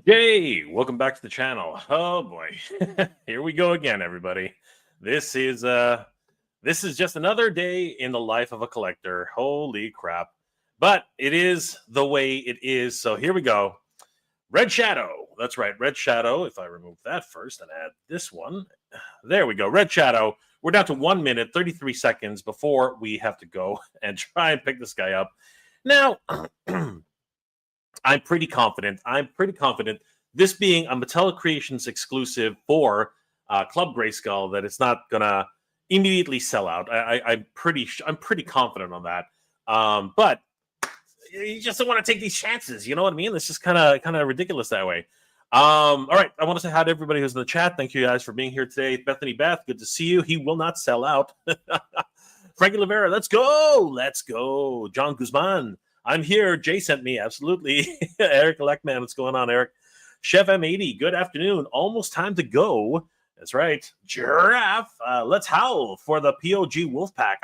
Yay! Welcome back to the channel. Oh boy, here we go again, everybody. This is just another day in the life of a collector. Holy crap! But it is the way it is. So here we go. Red Shadow. That's right, Red Shadow. If I remove that first and add this one, there we go. Red Shadow. We're down to 1 minute 33 seconds before we have to go and try and pick this guy up. Now. I'm pretty confident. This being a Mattel Creations exclusive for Club Grayskull, that it's not gonna immediately sell out. I'm pretty confident on that. But you just don't want to take these chances. You know what I mean? It's just kind of ridiculous that way. All right. I want to say hi to everybody who's in the chat. Thank you guys for being here today. Bethany Beth, good to see you. He will not sell out. Frankie Rivera, let's go. Let's go. John Guzman. I'm here. Jay sent me. Absolutely. Eric Leckman. What's going on, Eric? Chef M80. Good afternoon. Almost time to go. That's right. Giraffe. Let's howl for the POG Wolfpack.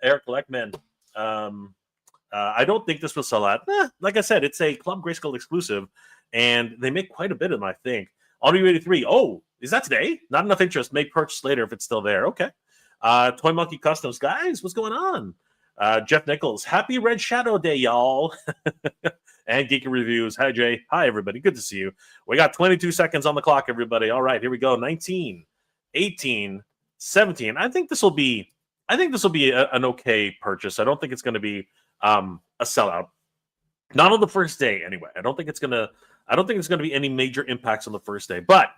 Eric Leckman. I don't think this will sell out. Like I said, it's a Club Grayskull exclusive, and they make quite a bit of them, I think. Audio 83. Oh, is that today? Not enough interest. May purchase later if it's still there. Okay. Toy Monkey Customs, guys, what's going on? Jeff Nichols, happy Red Shadow Day, y'all. And Geeky Reviews. Hi, Jay. Hi, everybody. Good to see you. We got 22 seconds on the clock, everybody. All right, here we go. 19, 18, 17. I think this will be an okay purchase. I don't think it's going to be a sellout. Not on the first day, anyway. I don't think it's going to be any major impacts on the first day, but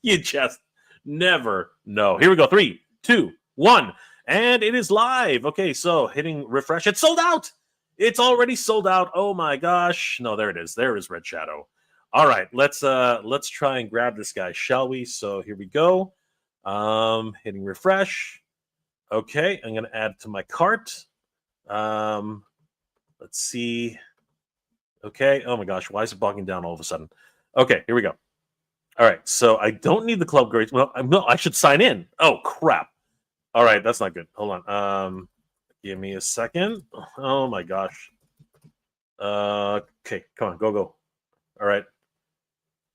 you just never know. Here we go. 3, 2, 1, and it is live. Okay, so hitting refresh. It's sold out. It's already sold out. Oh my gosh. No, there it is. There is Red Shadow. All right, let's try and grab this guy, shall we? So here we go. Hitting refresh. Okay, I'm gonna add to my cart. Let's see. Okay. Oh my gosh, why is it bogging down all of a sudden? Okay, here we go. All right, so I don't need the Club Grace. Well, no, I should sign in. Oh crap. All right, that's not good. Hold on. Give me a second. Oh my gosh. Okay, come on, go. All right.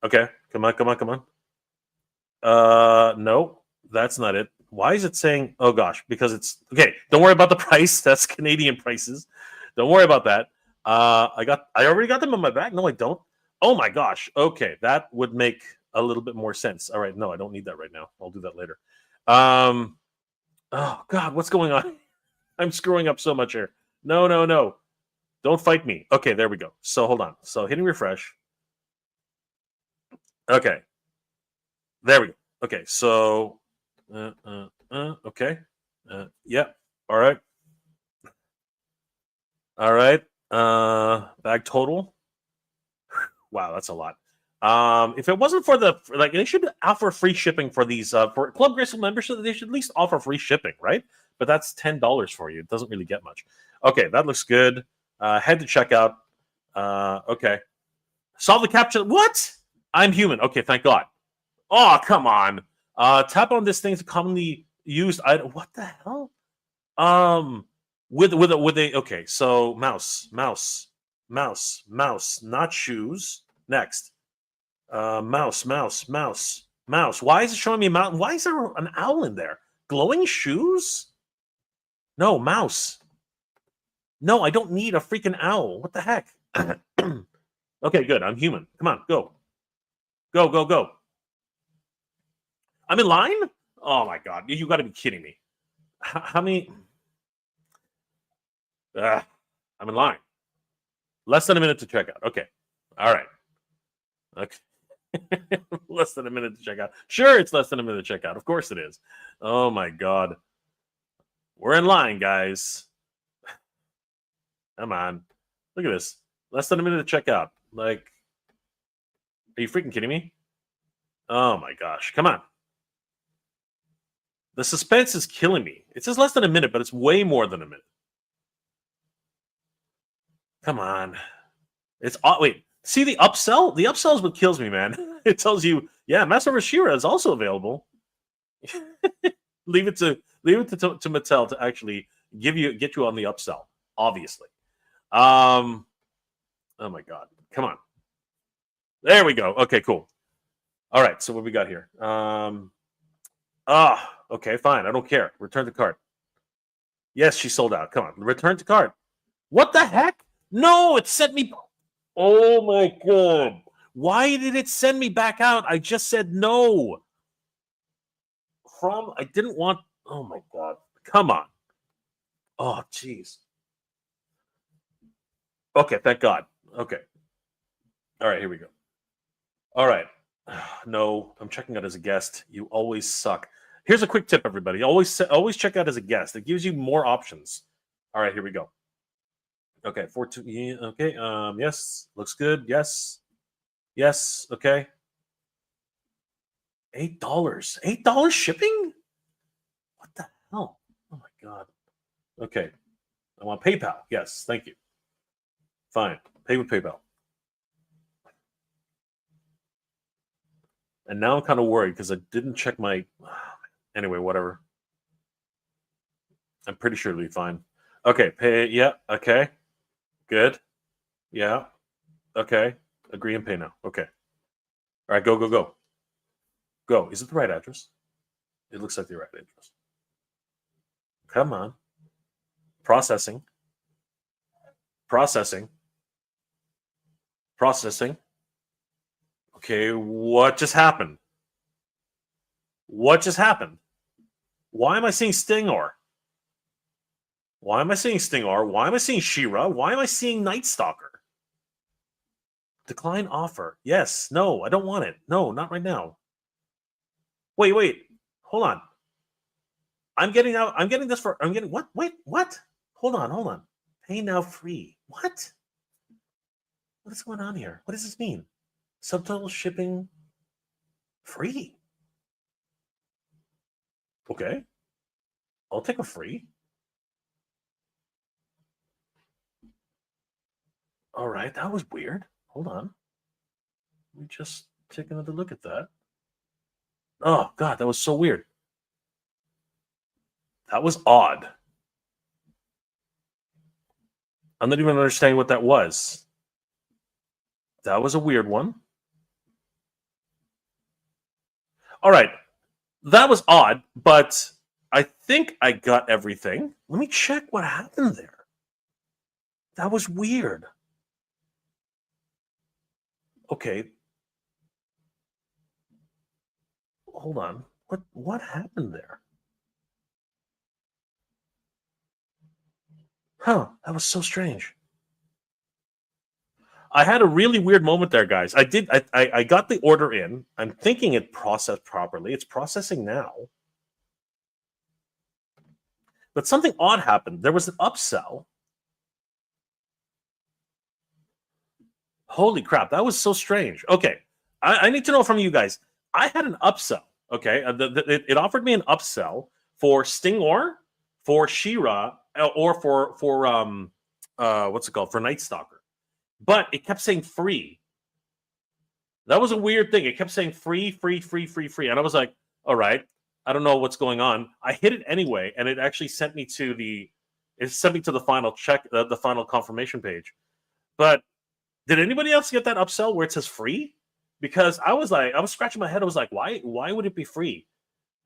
Okay, come on. No, that's not it. Why is it saying? Oh gosh, because it's okay. Don't worry about the price. That's Canadian prices. Don't worry about that. I already got them in my bag. No, I don't. Oh my gosh. Okay, that would make a little bit more sense. All right, no, I don't need that right now. I'll do that later. Oh God, what's going on? I'm screwing up so much here. No. Don't fight me. Okay, there we go. So hold on. So hitting refresh. Okay. There we go. Okay, so okay. Yeah. All right. Bag total. Wow, that's a lot. If it wasn't for they should offer free shipping for these for Club Grayskull membership. They should at least offer free shipping, right? But that's $10 for you. It doesn't really get much. Okay, that looks good. Head to checkout. Okay, solve the captcha. What? I'm human. Okay, thank God. Oh, come on. Tap on this thing to commonly used item. What the hell? With a okay. So mouse, not shoes. Next. Mouse. Why is it showing me a mountain? Why is there an owl in there? Glowing shoes? No, mouse. No, I don't need a freaking owl. What the heck? Okay, good. I'm human. Come on, go. Go. I'm in line? Oh my God. You got to be kidding me. How many? I'm in line. Less than a minute to check out. Okay. All right. Okay. Less than a minute to check out. Sure, it's less than a minute to check out. Of course it is. Oh my God. We're in line, guys. Come on. Look at this. Less than a minute to check out. Like, are you freaking kidding me? Oh my gosh. Come on. The suspense is killing me. It says less than a minute, but it's way more than a minute. Come on. It's wait. See the upsell? The upsell is what kills me, man. It tells you, yeah, Master of Shira is also available. leave it to Mattel to actually get you on the upsell, obviously. Oh my god. Come on. There we go. Okay, cool. All right, so what we got here? Okay, fine. I don't care. Return the card. Yes, she sold out. Come on. Return to card. What the heck? No, it sent me. Oh my god. Why did it send me back out? I just said no. I didn't want. Oh my god. Come on. Oh, jeez. Okay, thank God. Okay. All right, here we go. All right. No, I'm checking out as a guest. You always suck. Here's a quick tip, everybody. Always check out as a guest. It gives you more options. All right, here we go. Okay, 4-2. Okay. Yes, looks good. Yes. Yes. Okay. $8. $8 shipping? What the hell? Oh my god. Okay. I want PayPal. Yes, thank you. Fine. Pay with PayPal. And now I'm kind of worried because I didn't check my. Anyway, whatever. I'm pretty sure it'll be fine. Okay, pay. Yeah. Okay. Good. Yeah. Okay. Agree and pay now. Okay. All right. Go. Go. Go. Go. Is it the right address? It looks like the right address. Come on. Processing. Processing. Processing. Okay, what just happened? What just happened? Why am I seeing Stingor? Why am I seeing Stingor? Why am I seeing She-Ra? Why am I seeing Night Stalker? Decline offer. Yes. No, I don't want it. No, not right now. Wait. Hold on. I'm getting this for. I'm getting what? Wait, what? Hold on. Pay now free. What? What is going on here? What does this mean? Subtotal shipping free. Okay. I'll take a free. All right, that was weird. Hold on. Let me just take another look at that. Oh, God, that was so weird. That was odd. I'm not even understanding what that was. That was a weird one. All right. That was odd, but I think I got everything. Let me check what happened there. That was weird. Okay. Hold on. What happened there? Huh, that was so strange. I had a really weird moment there, guys. I got the order in. I'm thinking it processed properly. It's processing now. But something odd happened. There was an upsell. Holy crap, that was so strange. Okay, I need to know from you guys. I had an upsell. Okay, it offered me an upsell for Stingor, for She-Ra, or for what's it called, for Night Stalker, but it kept saying free. That was a weird thing. It kept saying free, and I was like, all right, I don't know what's going on. I hit it anyway, and it actually sent me to the final check, the final confirmation page. But did anybody else get that upsell where it says free? Because I was scratching my head. I was like, why would it be free?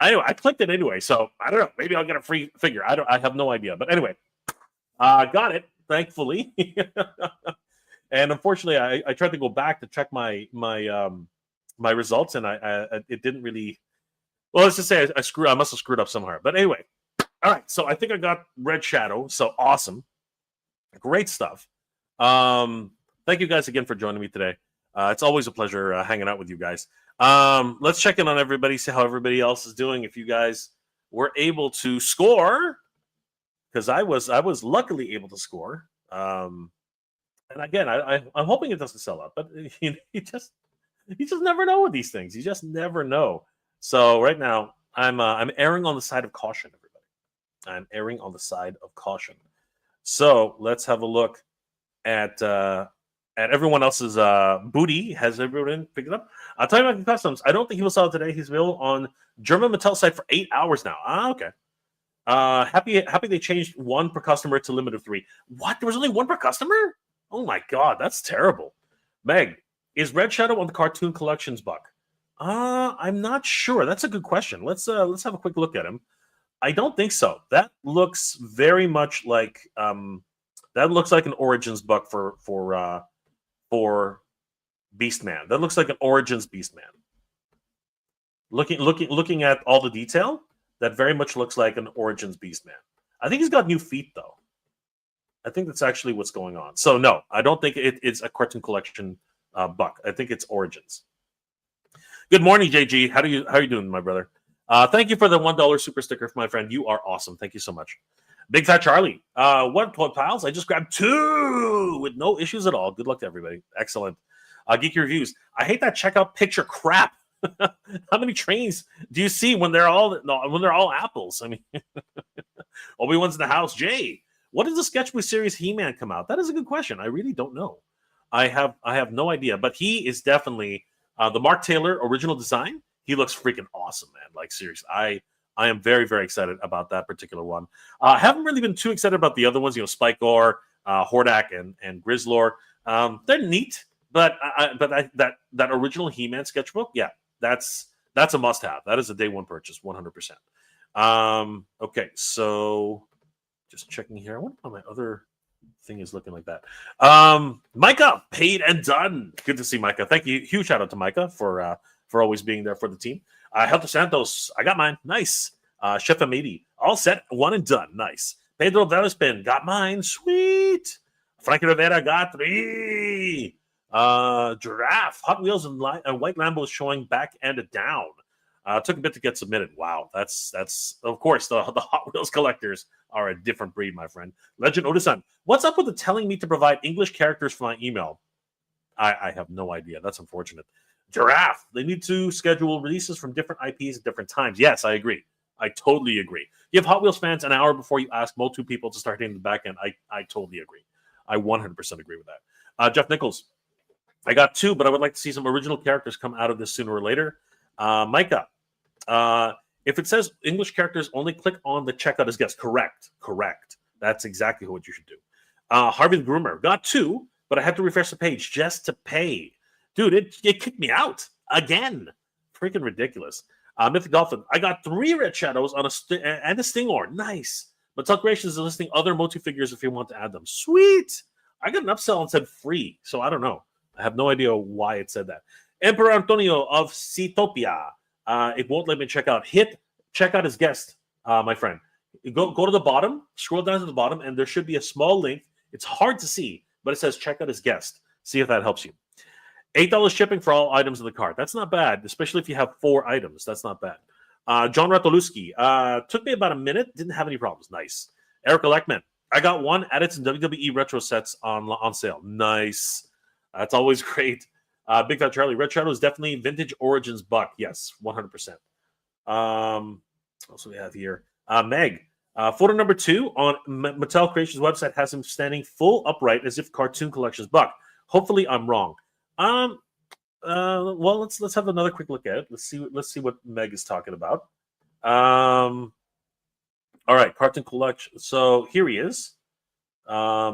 Anyway, I clicked it anyway, so I don't know. Maybe I'll get a free figure. I have no idea. But anyway, got it, thankfully. And unfortunately, I tried to go back to check my results, and it didn't really. Well, let's just say I must have screwed up somewhere. But anyway, all right. So I think I got Red Shadow. So awesome, great stuff. Thank you guys again for joining me today. It's always a pleasure hanging out with you guys. Let's check in on everybody, see how everybody else is doing. If you guys were able to score, because I was luckily able to score. And again, I'm hoping it doesn't sell out, but you just never know with these things. You just never know. So right now, I'm erring on the side of caution, everybody. I'm erring on the side of caution. So let's have a look at everyone else's booty. Has everyone picked it up? I'll tell you about Customs. I don't think he will sell it today. He's available on German Mattel site for 8 hours now. Okay. Happy they changed one per customer to limit of 3. What? There was only one per customer? Oh my god, that's terrible. Meg, is Red Shadow on the Cartoon Collections buck? I'm not sure. That's a good question. Let's have a quick look at him. I don't think so. That looks very much like that looks like an Origins buck for Beastman. That looks like an Origins Beastman. Looking at all the detail, that very much looks like an Origins Beastman. I think he's got new feet though. I think that's actually what's going on. So no, I don't think it's a Cartoon Collection buck. I think it's Origins. Good morning, JG. How are you doing, my brother? Thank you for the $1 super sticker, my friend. You are awesome. Thank you so much. Big Fat Charlie. 12 piles. I just grabbed 2 with no issues at all. Good luck to everybody. Excellent. Geeky Reviews. I hate that checkout picture crap. How many trains do you see when they're all apples? I mean, Obi-Wan's in the house. Jay, what does the Sketchbook series He-Man come out? That is a good question. I really don't know. I have no idea. But he is definitely the Mark Taylor original design. He looks freaking awesome, man. Like seriously, I am very, very excited about that particular one. Haven't really been too excited about the other ones. Spike-Or, Hordak, and Grizzlor. They're neat, but that original He-Man sketchbook, yeah, that's a must-have. That is a day one purchase, 100%. Okay, so just checking here. I wonder how my other thing is looking like that. Micah, paid and done. Good to see Micah. Thank you. Huge shout out to Micah for always being there for the team. Helter Santos, I got mine. Nice. Chef Amidi, all set, 1 and done. Nice. Pedro Velospin, got mine. Sweet. Frankie Rivera got 3. Giraffe, Hot Wheels and White Lambo showing back and down. Took a bit to get submitted. Wow, that's of course the Hot Wheels collectors are a different breed, my friend. Legend Odasan, what's up with the telling me to provide English characters for my email? I have no idea. That's unfortunate. Giraffe, they need to schedule releases from different IPs at different times. Yes, I agree. I totally agree. Give Hot Wheels fans an hour before you ask MOTU people to start hitting the back end. I totally agree. I 100% agree with that. Jeff Nichols, I got 2, but I would like to see some original characters come out of this sooner or later. Micah, if it says English characters, only click on the checkout as guest. Correct. That's exactly what you should do. Harvey the Groomer, got 2, but I had to refresh the page just to pay. Dude, it kicked me out again. Freaking ridiculous. Mythic Dolphin, I got 3 Red Shadows on and a Stingor. Nice. Mattel Creations is listing other MOTU figures if you want to add them. Sweet. I got an upsell and said free, so I don't know. I have no idea why it said that. Emperor Antonio of Cetopia. It won't let me check out. Check out his guest, my friend. Go to the bottom, scroll down to the bottom, and there should be a small link. It's hard to see, but it says check out his guest. See if that helps you. $8 shipping for all items in the cart. That's not bad, especially if you have 4 items. That's not bad. John Ratoluski. Took me about a minute. Didn't have any problems. Nice. Erica Leckman. I got 1. Added some WWE retro sets on sale. Nice. That's always great. Big Fat Charlie. Red Shadow is definitely vintage Origins buck. Yes, 100%. Also we have here. Meg. Photo number 2 on Mattel Creations website has him standing full upright as if Cartoon Collections buck. Hopefully I'm wrong. Well, let's have another quick look at it. Let's see what Meg is talking about. All right, Cartoon Collection. So here he is. I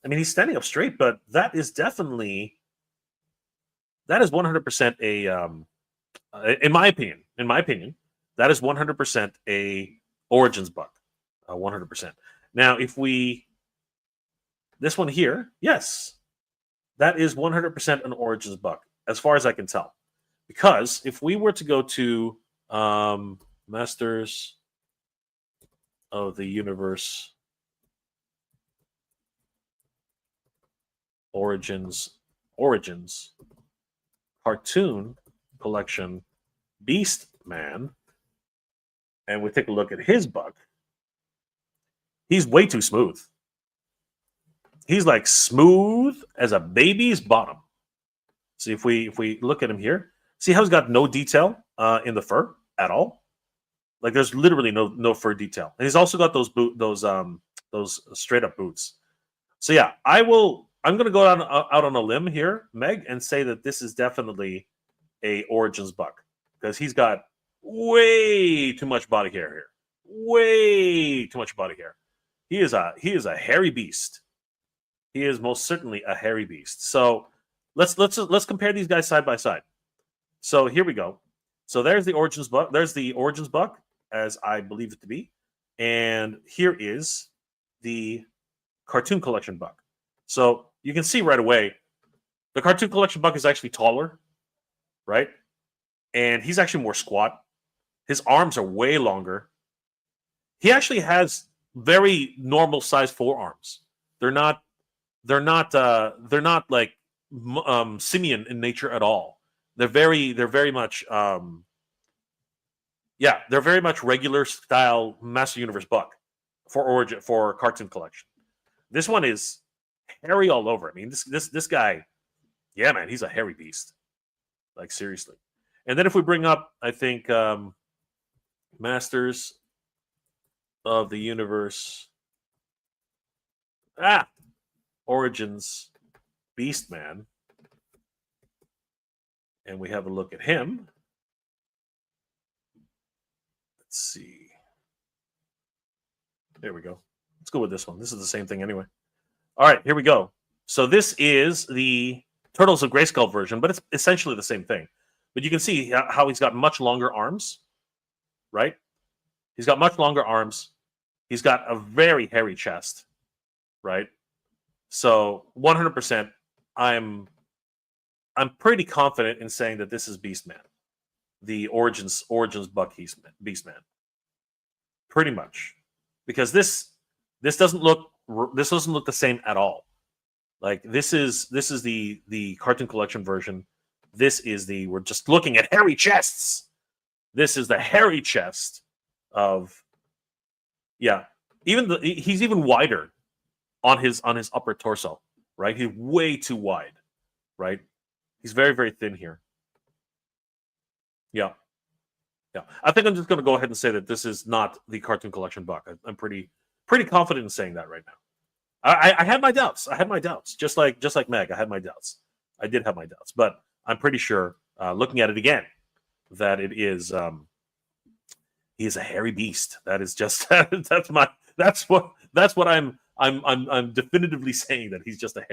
mean, he's standing up straight, but that is 100% a in my opinion, that is 100% a Origins buck. 100%. Now, if this one here, yes. That is 100% an Origins buck, as far as I can tell. Because if we were to go to Masters of the Universe Origins Cartoon Collection Beastman, and we take a look at his buck, he's way too smooth. He's like smooth as a baby's bottom. See if we look at him here, see how he's got no detail in the fur at all. Like there's literally no fur detail, and he's also got those straight up boots. So yeah, I'm gonna go out on a limb here, Meg, and say that this is definitely a Origins buck because he's got way too much body hair here. Way too much body hair. He is a hairy beast. He is most certainly a hairy beast. So let's compare these guys side by side. So here we go. So there's the Origins buck. There's the Origins buck, as I believe it to be, and here is the Cartoon Collection buck. So you can see right away, the Cartoon Collection buck is actually taller, right? And he's actually more squat. His arms are way longer. He actually has very normal sized forearms. They're not like simian in nature at all. They're very much they're very much regular style Master Universe buck for Cartoon Collection. This one is hairy all over. I mean, this guy, yeah, man, he's a hairy beast. Like, seriously. And then if we bring up, I think, Masters of the Universe, Origins Beastman, and we have a look at him. Let's see. There we go. Let's go with this one. This is the same thing anyway. All right, here we go. So this is the Turtles of Grayskull version, but it's essentially the same thing. But you can see how he's got much longer arms, right? He's got much longer arms. He's got a very hairy chest, right? So 100%, I'm pretty confident in saying that this is Beastman, the Origins buck Beastman, pretty much, because this doesn't look the same at all. Like, this is the Cartoon Collection version. This is we're just looking at hairy chests. This is the hairy chest of, he's even wider on his upper torso, right? He's way too wide, right? He's very, very thin here. Yeah. I think I'm just going to go ahead and say that this is not the Cartoon Collection buck. I'm pretty confident in saying that right now. I had my doubts. Just like Meg, I had my doubts. I did have my doubts, but I'm pretty sure, looking at it again, that it is. He is a hairy beast. That is just that's what I'm definitively saying, that he's just a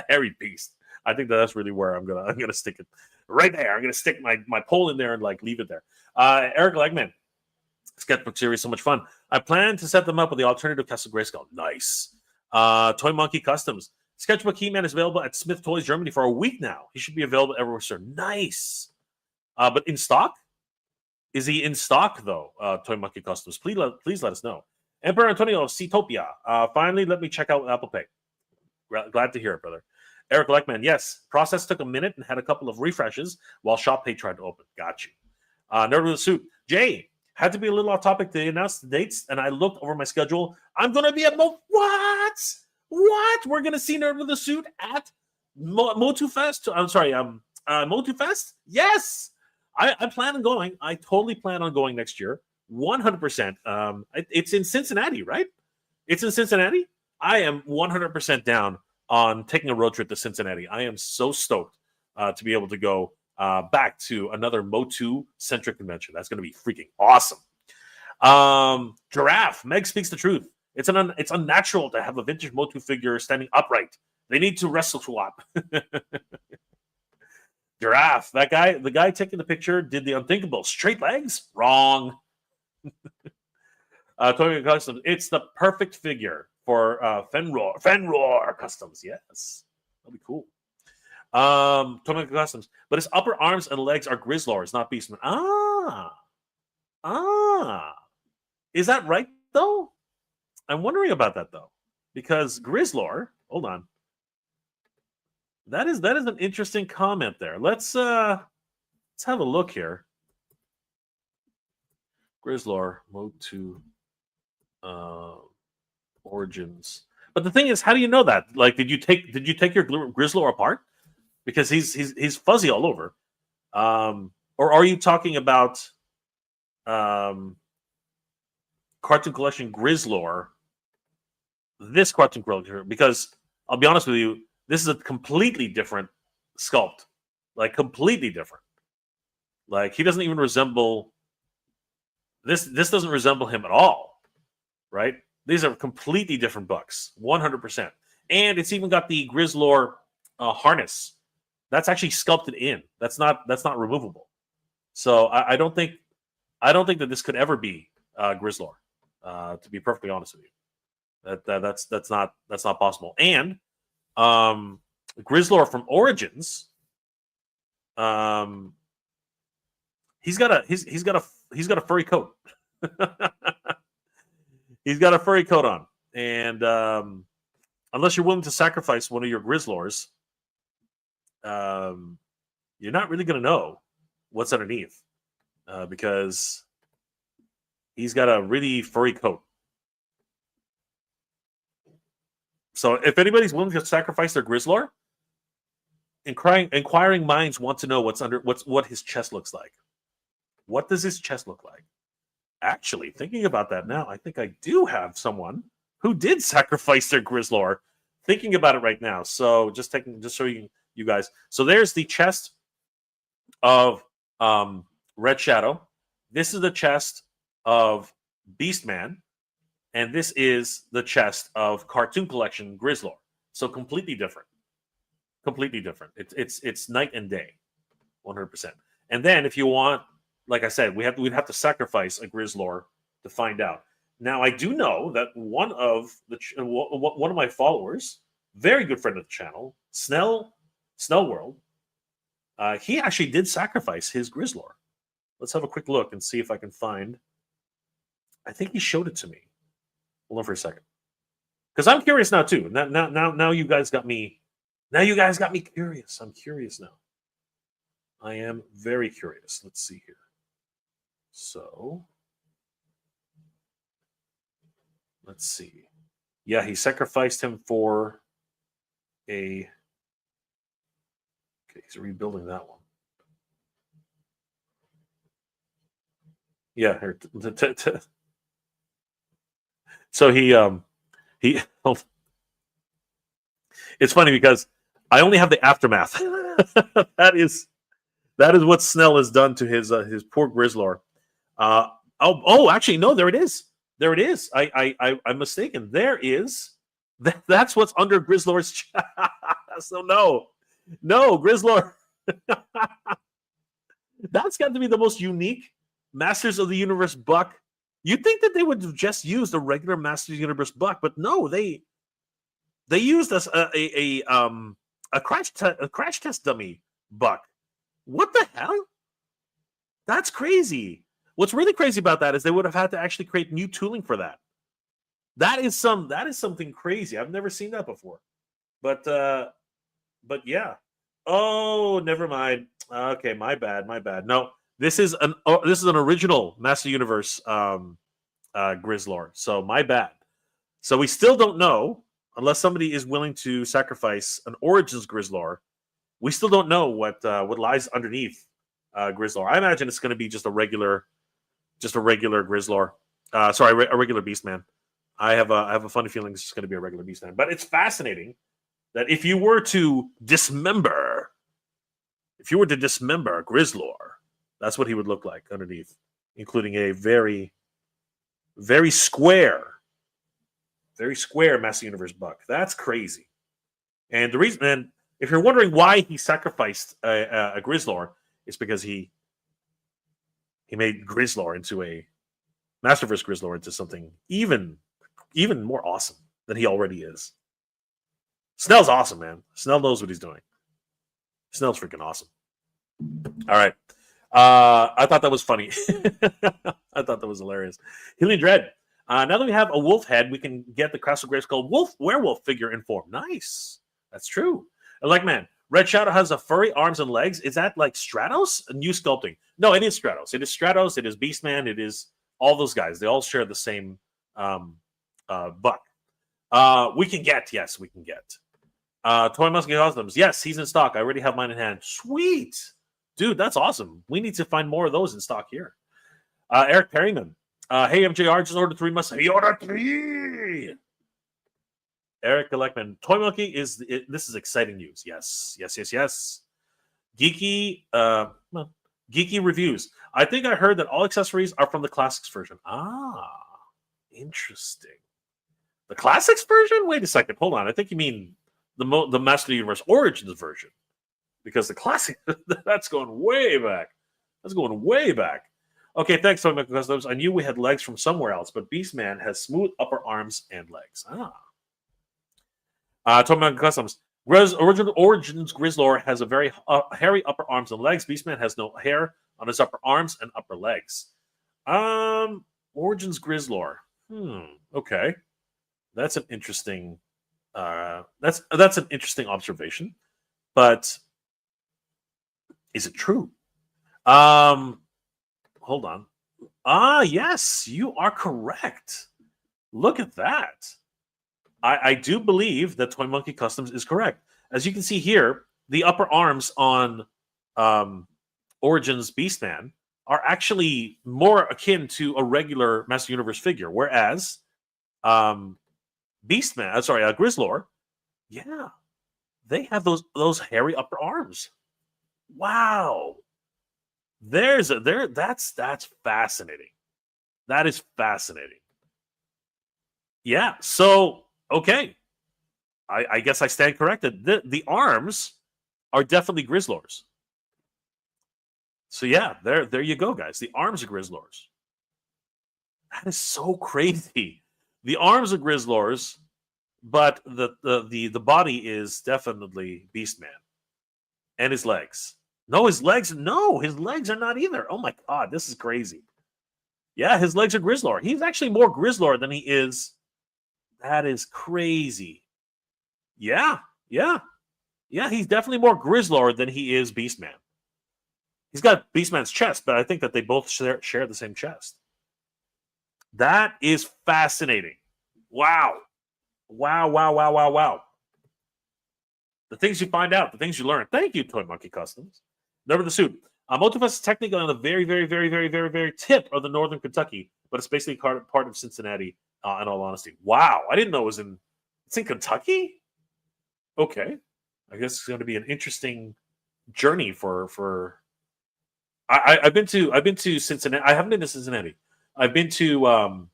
hairy beast. I think that's really where I'm gonna stick it right there. I'm gonna stick my poll in there and leave it there. Eric Legman, sketchbook series, so much fun. I plan to set them up with the alternative Castle Grayskull. Nice. Toy Monkey Customs. Sketchbook He-Man is available at Smith Toys Germany for a week now. He should be available everywhere, sir. Nice. But in stock? Is he in stock, though? Toy Monkey Customs. Please let us know. Emperor Antonio, Seatopia. Finally, let me check out Apple Pay. Glad to hear it, brother. Eric Leckman, yes. Process took a minute and had a couple of refreshes while Shop Pay tried to open. Got you. Nerd with a Suit. Jay, had to be a little off topic to announce the dates, and I looked over my schedule. I'm going to be at What? We're going to see Nerd with a Suit at MOTU Fest? I'm sorry, MOTU Fest? Yes! I plan on going. I totally plan on going next year. 100%. It's in Cincinnati, right? It's in Cincinnati? I am 100% down on taking a road trip to Cincinnati. I am so stoked to be able to go back to another MOTU-centric convention. That's going to be freaking awesome. Giraffe. Meg speaks the truth. It's unnatural to have a vintage MOTU figure standing upright. They need to wrestle swap. Giraffe. The guy taking the picture did the unthinkable. Straight legs? Wrong. Toy Customs. It's the perfect figure for Fenroar Customs. Yes. That'll be cool. Toy Customs. But his upper arms and legs are Grizzlors, not Beastmen. Is that right, though? I'm wondering about that, though. Because Grizzlor, hold on. That is an interesting comment there. Let's have a look here. Grizzlor, MOTU Origins. But the thing is, how do you know that? Like, did you take your Grizzlor apart? Because he's fuzzy all over. Or are you talking about Cartoon Collection Grizzlor? This Cartoon Collection, because I'll be honest with you, this is a completely different sculpt. Like, completely different. Like, he doesn't even resemble this doesn't resemble him at all. Right? These are completely different bucks. 100%. And it's even got the Grizzlor harness. That's actually sculpted in. That's not removable. So I don't think that this could ever be Grizzlor. To be perfectly honest with you, that's not possible. And Grizzlor from Origins, he's got a furry coat. He's got a furry coat on, and unless you're willing to sacrifice one of your Grizzlors, you're not really going to know what's underneath because he's got a really furry coat. So if anybody's willing to sacrifice their Grizzlor, inquiring minds want to know what his chest looks like. What does his chest look like? Actually, thinking about that now, I think I do have someone who did sacrifice their Grizzlor. Thinking about it right now. So just so you guys. So there's the chest of Red Shadow. This is the chest of Beastman. And this is the chest of Cartoon Collection Grizzlor. So completely different. Completely different. It's night and day. 100%. And then if you want, like I said, we'd have to sacrifice a Grizzlor to find out. Now I do know that one of my followers, very good friend of the channel, Snell World, he actually did sacrifice his Grizzlor. Let's have a quick look and see if I can find. I think he showed it to me. Hold on for a second, because I'm curious now too. Now you guys got me. Now you guys got me curious. I'm curious now. I am very curious. Let's see here. So let's see. Yeah, he sacrificed him for a. Okay, he's rebuilding that one. Yeah, here. So he. It's funny because I only have the aftermath. that is what Snell has done to his poor Grizzlor. Actually, no, there it is. There it is. I'm mistaken. There is. That's what's under Grizzlor's chest. So no, Grizzlor. That's got to be the most unique Masters of the Universe buck. You'd think that they would have just used a regular Masters of the Universe buck, but no, they used a crash test dummy buck. What the hell? That's crazy. What's really crazy about that is they would have had to actually create new tooling for that. That is something crazy. I've never seen that before. But yeah. Oh, never mind. Okay, my bad. No, this is an original Master Universe Grizzlor. So my bad. So we still don't know, unless somebody is willing to sacrifice an Origins Grizzlor. We still don't know what lies underneath Grizzlor. I imagine it's going to be just a regular Grizzlor. A regular Beastman. I have a funny feeling it's just going to be a regular Beastman. But it's fascinating that if you were to dismember Grizzlor, that's what he would look like underneath, including a very, very square Master Universe buck. That's crazy. And the reason, and if you're wondering why he sacrificed a Grizzlor, it's because he made Grizzlor into a Masterverse Grizzlor into something even more awesome than he already is. Snell's awesome, man. Snell knows what he's doing. Snell's freaking awesome. All right. I thought that was funny. I thought that was hilarious. Healing Dread. Now that we have a wolf head, we can get the Castle Grayskull werewolf figure in form. Nice. That's true. Like, man, Red Shadow has a furry arms and legs. Is that like Stratos? A new sculpting? No, it is Stratos. It is Stratos. It is Beastman. It is all those guys. They all share the same buck. We can get. Toy Musket Customs. Yes, he's in stock. I already have mine in hand. Sweet. Dude, that's awesome. We need to find more of those in stock here. Eric Perryman. Hey, MJR, just ordered 3 Mustangs. He ordered 3! Eric Galeckman. Toy Monkey this is exciting news. Yes. Geeky reviews. I think I heard that all accessories are from the Classics version. Ah, interesting. The Classics version? Wait a second. Hold on. I think you mean the Master of the Universe Origins version. Because the Classic, that's going way back. That's going way back. Okay, thanks, Toy Michael Customs. I knew we had legs from somewhere else, but Beastman has smooth upper arms and legs. Toy Michael Customs. Original Origins Grizzlor has a very hairy upper arms and legs. Beastman has no hair on his upper arms and upper legs. Origins Grizzlor. Okay. That's an interesting that's an interesting observation. But is it true? Hold on. Yes, you are correct. Look at that. I do believe that Toy Monkey Customs is correct. As you can see here, the upper arms on Origins Beastman are actually more akin to a regular Master Universe figure, whereas Grizzlor, yeah, they have those hairy upper arms. Wow. That's fascinating. That is fascinating. Yeah, so okay. I guess I stand corrected. The arms are definitely Grizzlors. So yeah, there you go, guys. The arms are Grizzlors. That is so crazy. The arms are Grizzlors, but the body is definitely Beastman. And his legs. No, his legs are not either. Oh my god, this is crazy. Yeah, his legs are Grizzlor. He's actually more Grizzlor than he is. That is crazy. Yeah. He's definitely more Grizzlor than he is Beastman. He's got Beastman's chest, but I think that they both share the same chest. That is fascinating. Wow. The things you find out, the things you learn. Thank you, Toy Monkey Customs. Never the suit. MOTU Fest is technically on the very, very, very, very, very, very tip of the northern Kentucky, but it's basically part of Cincinnati. In all honesty, wow! I didn't know it was it's in Kentucky. Okay, I guess it's going to be an interesting journey for. I've been to Cincinnati. I haven't been to Cincinnati. I've been to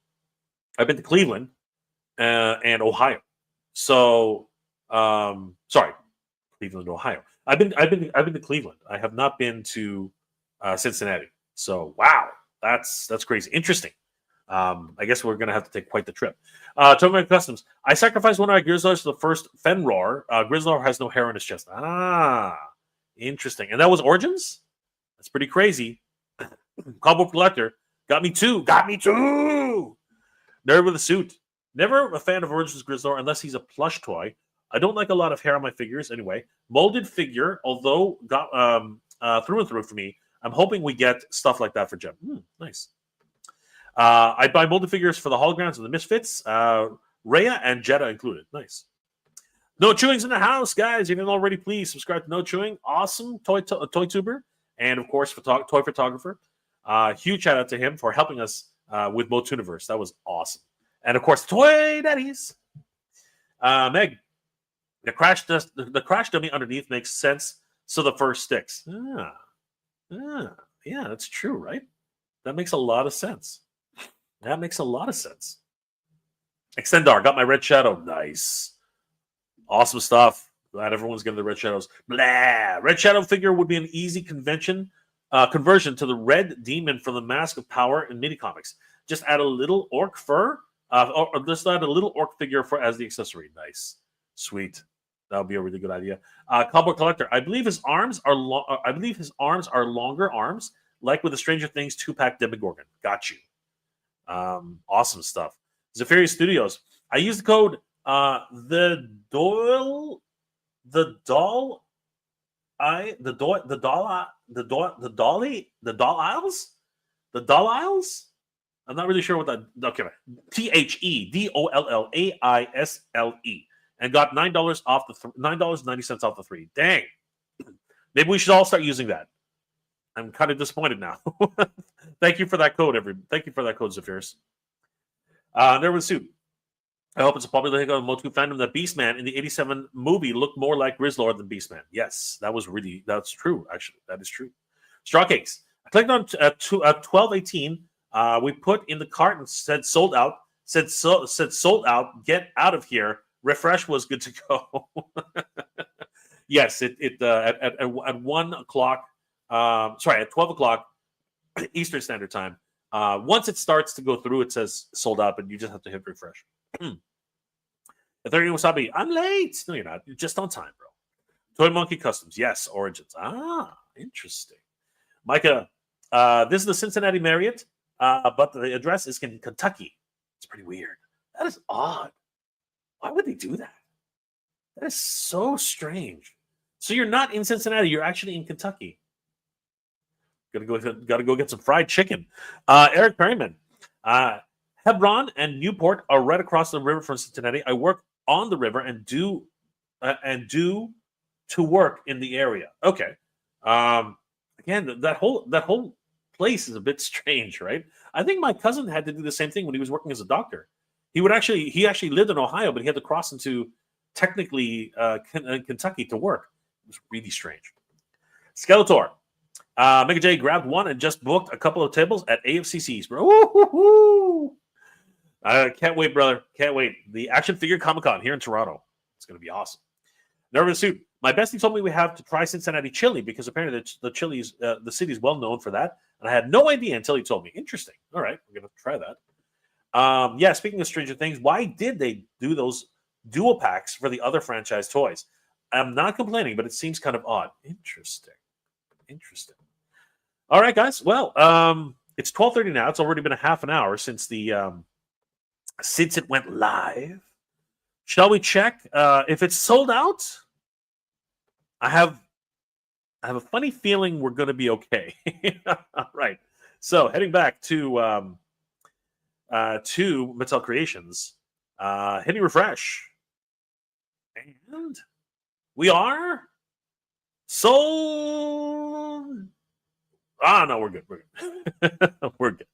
Cleveland and Ohio. So sorry, Cleveland, Ohio. I've been to Cleveland. I have not been to Cincinnati. So wow, that's crazy. Interesting. I guess we're going to have to take quite the trip. Toy Customs. I sacrificed one of my Grizzlors to the first Fenroar. Grizzlor has no hair on his chest. Interesting. And that was Origins? That's pretty crazy. Combo Collector. Got me too. Nerd with a suit. Never a fan of Origins Grizzlor unless he's a plush toy. I don't like a lot of hair on my figures anyway. Molded figure, although got through and through for me. I'm hoping we get stuff like that for Gem. Nice. I buy molded figures for the holograms and the Misfits. Rhea and Jetta included. Nice. No Chewing's in the house, guys. If you didn't already, please subscribe to No Chewing. Awesome toy tuber. And, of course, toy photographer. Huge shout out to him for helping us with MOTUniverse. That was awesome. And, of course, Toy Daddies. Meg, the crash dummy underneath makes sense, so the first sticks. Yeah, that's true, right? That makes a lot of sense. Extendar, got my Red Shadow. Nice. Awesome stuff. Glad everyone's getting the Red Shadows. Blah. Red Shadow figure would be an easy conversion to the Red Demon from the Mask of Power in mini comics. Just add a little orc fur, or just add a little orc figure as the accessory. Nice. Sweet. That would be a really good idea. Combo Collector. I believe his arms are longer arms, like with the Stranger Things 2-pack Demogorgon. Got you. Awesome stuff. Zephyria Studios. I use the code the Doll Isles. I'm not really sure what that. Okay, THEDOLLAISLE, and got $9 off $9.90 off the 3. Dang. Maybe we should all start using that. I'm kind of disappointed now. Thank you for that code, Thank you for that code, Zephyrus. There was Suit. I hope it's a popular thing on MOTU fandom that Beastman in the 87 movie looked more like Grizzlor than Beastman. Yes, that's true, actually. That is true. Straw Cakes. I clicked on 1218. We put in the cart and said sold out. said sold out. Get out of here. Refresh was good to go. Yes, at 1 o'clock. At 12 o'clock Eastern Standard Time. Once it starts to go through, it says sold out, but you just have to hit refresh. Ethereum Wasabi, I'm late. No, you're not. You're just on time, bro. Toy Monkey Customs, yes. Origins. Interesting. Micah, this is the Cincinnati Marriott, but the address is in Kentucky. It's pretty weird. That is odd. Why would they do that? That is so strange. So you're not in Cincinnati. You're actually in Kentucky. Gotta go get some fried chicken. Eric Perryman. Hebron and Newport are right across the river from Cincinnati. I work on the river and do to work in the area. Okay. Again, that whole place is a bit strange, right? I think my cousin had to do the same thing when he was working as a doctor. He actually lived in Ohio, but he had to cross into technically Kentucky to work. It was really strange. Skeletor. Mega J grabbed one and just booked a couple of tables at AFCC's, bro. Woo-hoo-hoo. Can't wait, brother. Can't wait. The Action Figure Comic-Con here in Toronto. It's going to be awesome. Nervous Suit. My bestie told me we have to try Cincinnati chili because apparently the city is well known for that. And I had no idea until he told me. Interesting. All right. We're going to try that. Speaking of Stranger Things, why did they do those dual packs for the other franchise toys? I'm not complaining, but it seems kind of odd. Interesting. All right, guys. Well, it's 12:30 now. It's already been a half an hour since it went live. Shall we check if it's sold out? I have a funny feeling we're going to be okay. All right. So heading back to Mattel Creations, hitting refresh, and we are sold. No, we're good. We're good.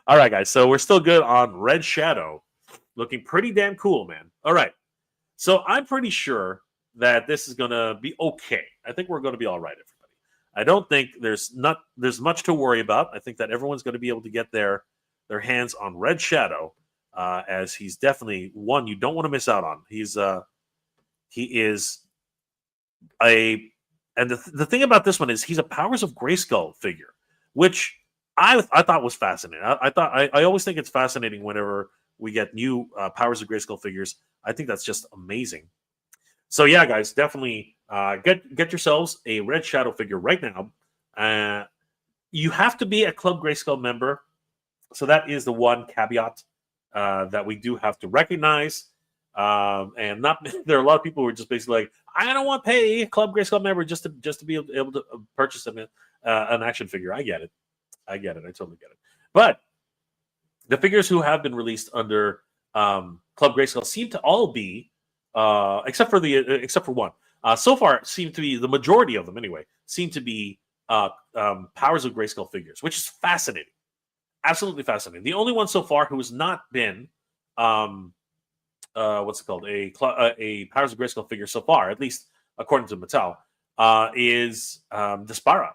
All right, guys. So we're still good on Red Shadow. Looking pretty damn cool, man. All right. So I'm pretty sure that this is going to be okay. I think we're going to be all right, everybody. I don't think there's much to worry about. I think that everyone's going to be able to get their hands on Red Shadow, as he's definitely one you don't want to miss out on. He is and the thing about this one is he's a Powers of Grayskull figure, which I thought was fascinating. I always think it's fascinating whenever we get new Powers of Grayskull figures. I think that's just amazing. So yeah, guys, definitely get yourselves a Red Shadow figure right now. You have to be a Club Grayskull member, so that is the one caveat that we do have to recognize. And not there are a lot of people who are just basically like, I don't want to pay Club Grayskull member just to be able to purchase an action figure. I get it. I totally get it. But the figures who have been released under Club Grayskull seem to all be, except for one, so far seem to be the majority of them anyway. Seem to be Powers of Grayskull figures, which is fascinating, absolutely fascinating. The only one so far who has not been what's it called? A Powers of Grayskull figure so far, at least according to Mattel, is Despara.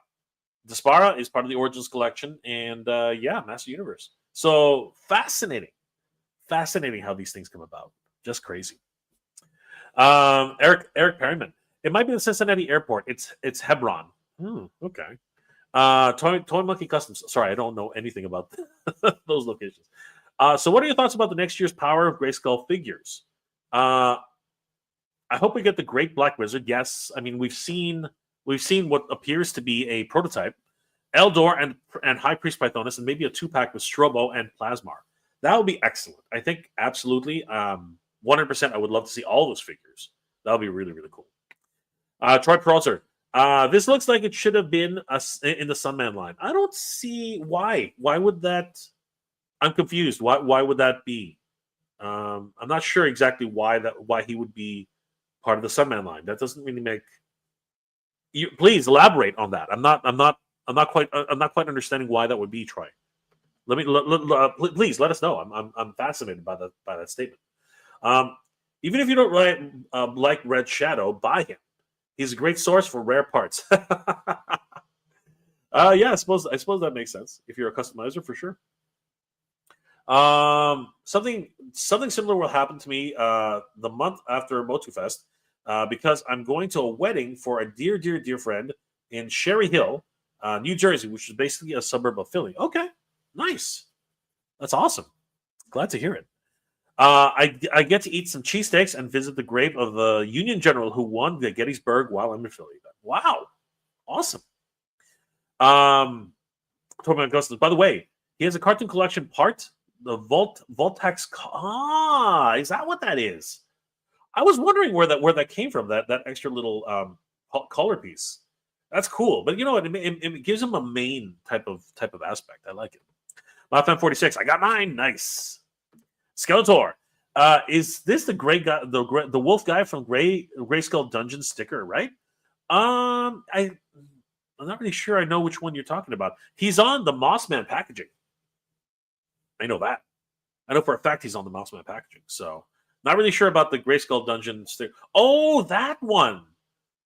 Despara is part of the Origins collection, and Master Universe. So fascinating how these things come about. Just crazy. Eric Perryman. It might be the Cincinnati airport. It's Hebron. Okay. Toy Monkey Customs. Sorry, I don't know anything about those locations. So what are your thoughts about the next year's Power of Grayskull figures? I hope we get the Great Black Wizard. Yes. I mean, we've seen what appears to be a prototype. Eldor and High Priest Pythonus, and maybe a 2-pack with Strobo and Plasmar. That would be excellent. I think absolutely. 100% I would love to see all those figures. That would be really, really cool. Troy Peralter. This looks like it should have been in the Sunman line. I don't see why. Why would that... I'm confused. Why would that be? I'm not sure exactly why he would be part of the Sunman line. That doesn't really make. Please elaborate on that. I'm not quite understanding why that would be, Troy. Please let us know. I'm fascinated by that statement. Even if you don't like Red Shadow, buy him. He's a great source for rare parts. I suppose that makes sense if you're a customizer for sure. Something similar will happen to me the month after MOTU Fest because I'm going to a wedding for a dear friend in Cherry Hill, New Jersey, which is basically a suburb of Philly. Okay, nice. That's awesome. Glad to hear it. I get to eat some cheesesteaks and visit the grave of the Union general who won the Gettysburg while I'm in Philly. Wow, awesome. Torben Augustus. By the way, he has a cartoon collection part. The Voltax. Is that what that is? I was wondering where that came from. That extra little color piece. That's cool. But you know what? It gives him a main type of aspect. I like it. Mothman 46. I got mine. Nice. Skeletor. Is this the gray guy, the wolf guy from Grayskull Dungeon sticker? Right. I'm not really sure I know which one you're talking about. He's on the Mossman packaging. I know that. I know for a fact he's on the Mossman packaging. So, not really sure about the Grayskull Dungeon sticker. Oh, that one.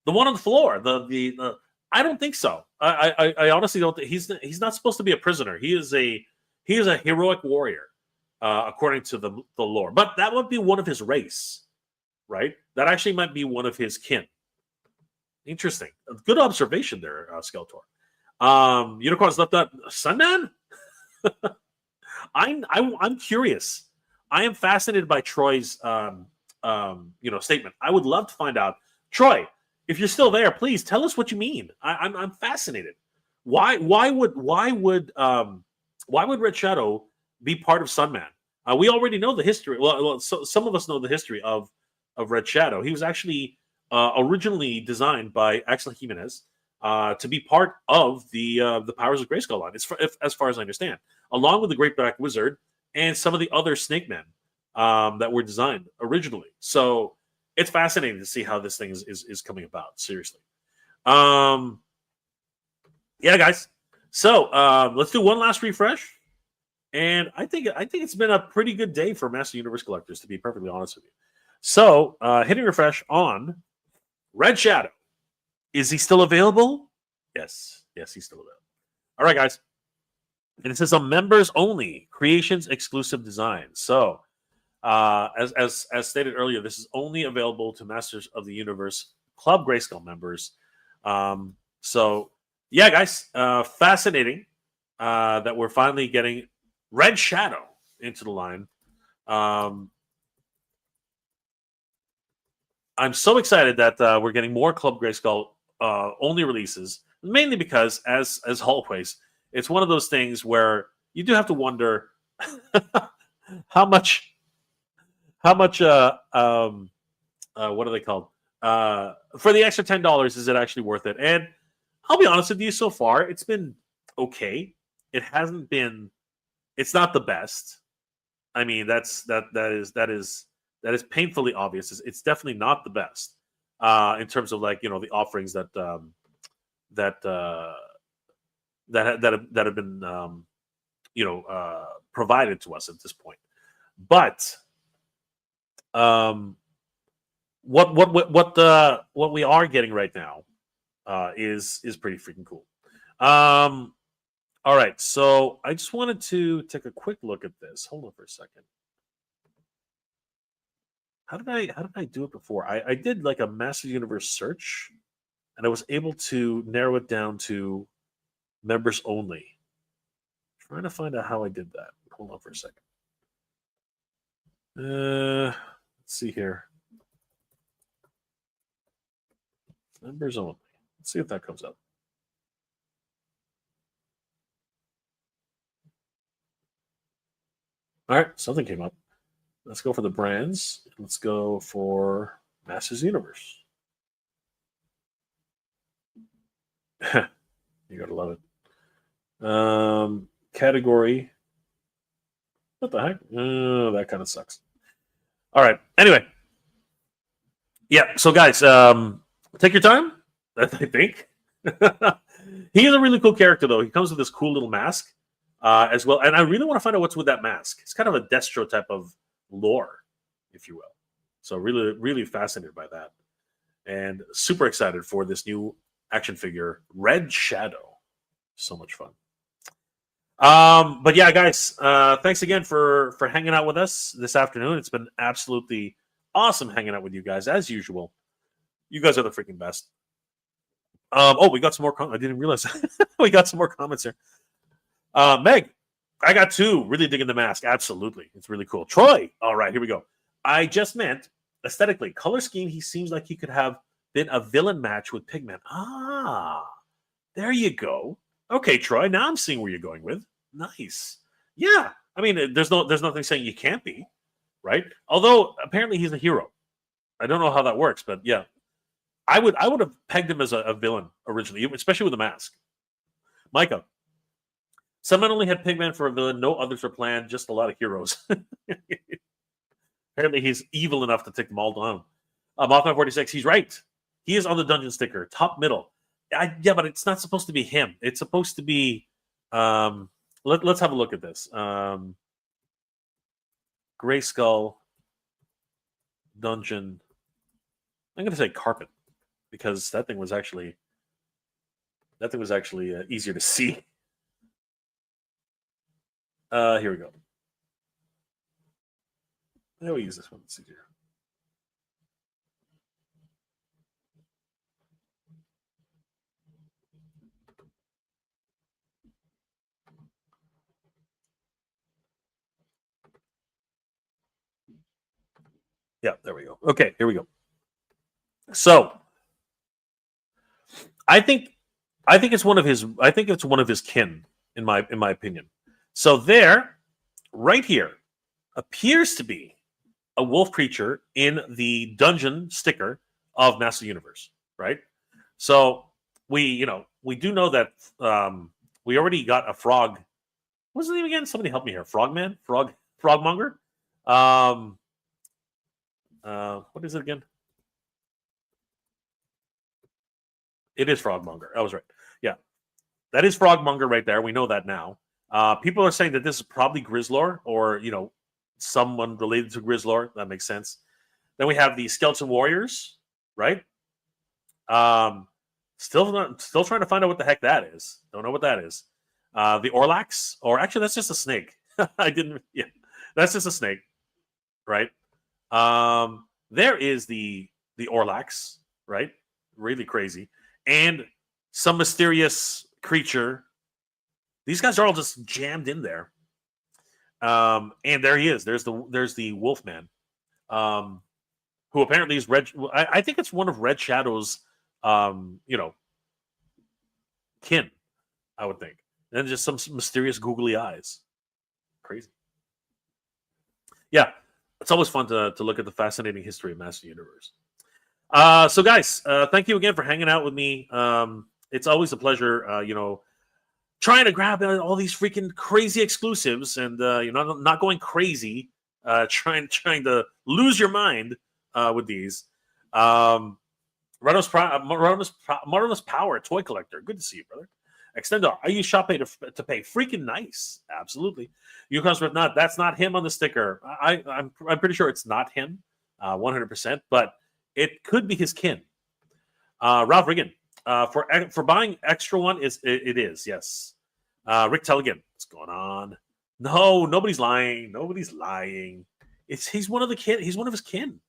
The one on the floor. The I don't think so. I honestly don't think he's not supposed to be a prisoner. He is a heroic warrior, according to the lore. But that would be one of his race, right? That actually might be one of his kin. Interesting. Good observation there, Skeletor. Unicorns left out Sunman? I'm curious. I am fascinated by Troy's statement. I would love to find out. Troy, if you're still there, please tell us what you mean. I'm fascinated. Why would Red Shadow be part of Sunman? We already know the history. Well, so some of us know the history of Red Shadow. He was actually originally designed by Axel Jimenez to be part of the Powers of Grayskull line, as far as I understand, along with the Great Black Wizard and some of the other Snake Men that were designed originally. So it's fascinating to see how this thing is coming about. Seriously. Yeah, guys. So let's do one last refresh. And I think it's been a pretty good day for Master Universe collectors, to be perfectly honest with you. So hitting refresh on Red Shadow. Is he still available? Yes, he's still available. All right, guys. And it says on members only, creations exclusive design. So as stated earlier, this is only available to Masters of the Universe Club Grayskull members. So yeah, guys, fascinating that we're finally getting Red Shadow into the line. I'm so excited that we're getting more Club Grayskull only releases, mainly because, as always, it's one of those things where you do have to wonder how much what are they called? For the extra $10, is it actually worth it? And I'll be honest with you, so far it's been okay. It hasn't been. It's not the best. I mean, that is painfully obvious. It's definitely not the best in terms of, like, the offerings that have been provided to us at this point. But what we are getting right now is pretty freaking cool. All right, so I just wanted to take a quick look at this. Hold on for a second. How did I do it before? I did like a Master Universe search, and I was able to narrow it down to members only. Trying to find out how I did that. Hold on for a second. Let's see here. Members only. Let's see if that comes up. All right, something came up. Let's go for the brands. Let's go for Masters Universe. You gotta love it. Category. What the heck? Oh, that kind of sucks. All right. Anyway. Yeah. So, guys, take your time. I think. He is a really cool character, though. He comes with this cool little mask as well. And I really want to find out what's with that mask. It's kind of a Destro type of lore, if you will. So really, really fascinated by that. And super excited for this new action figure, Red Shadow. So much fun. But yeah, guys, thanks again for hanging out with us this afternoon. It's been absolutely awesome hanging out with you guys as usual. You guys are the freaking best. Oh, we got some more. I didn't realize we got some more comments here. Meg, I got two. Really digging the mask. Absolutely, it's really cool. Troy, all right, here we go. I just meant aesthetically, color scheme. He seems like he could have been a villain match with Pigman. Ah, there you go. Okay, Troy. Now I'm seeing where you're going with. Nice. Yeah. I mean, there's nothing saying you can't be, right? Although apparently he's a hero. I don't know how that works, but yeah, I would have pegged him as a villain originally, especially with the mask. Micah, someone only had Pigman for a villain. No others were planned. Just a lot of heroes. Apparently he's evil enough to take them all down. Mothman 46, he's right. He is on the dungeon sticker, top middle. Yeah, but it's not supposed to be him. It's supposed to be. Let's have a look at this. Grayskull dungeon. I'm going to say carpet because that thing was actually easier to see. Here we go. How do we use this one? It's easier. Yeah, there we go. Okay, here we go. So, I think it's one of his. I think it's one of his kin, in my opinion. So there, right here, appears to be a wolf creature in the dungeon sticker of Master Universe, right? So we do know that we already got a frog. What's his name again? Somebody help me here. Frogman, frogmonger. What is it again? It is Frogmonger. I was right. Yeah, that is Frogmonger right there. We know that now. People are saying that this is probably Grizzlor or someone related to Grizzlor. That makes sense. Then we have the Skeleton Warriors, right? Still trying to find out what the heck that is. Don't know what that is. The Orlax, or actually that's just a snake. I didn't. Yeah, that's just a snake, right? There is the Orlax, right? Really crazy, and some mysterious creature. These guys are all just jammed in there. And there he is. There's the Wolfman, who apparently is Red. I think it's one of Red Shadow's, kin. I would think, and just some mysterious googly eyes. Crazy. Yeah, it's always fun to look at the fascinating history of Master Universe. So guys, thank you again for hanging out with me. It's always a pleasure, trying to grab all these freaking crazy exclusives and not going crazy, trying to lose your mind with these. Marvelous Power, toy collector. Good to see you, brother. Extendar, I use ShopPay to pay. Freaking nice. Absolutely. Yukon Smith, that's not him on the sticker. I'm pretty sure it's not him, 100%, but it could be his kin. Ralph Riggin, for buying extra one, it is, yes. Rick Telligan, what's going on? No, nobody's lying. Nobody's lying. He's one of the kin. He's one of his kin.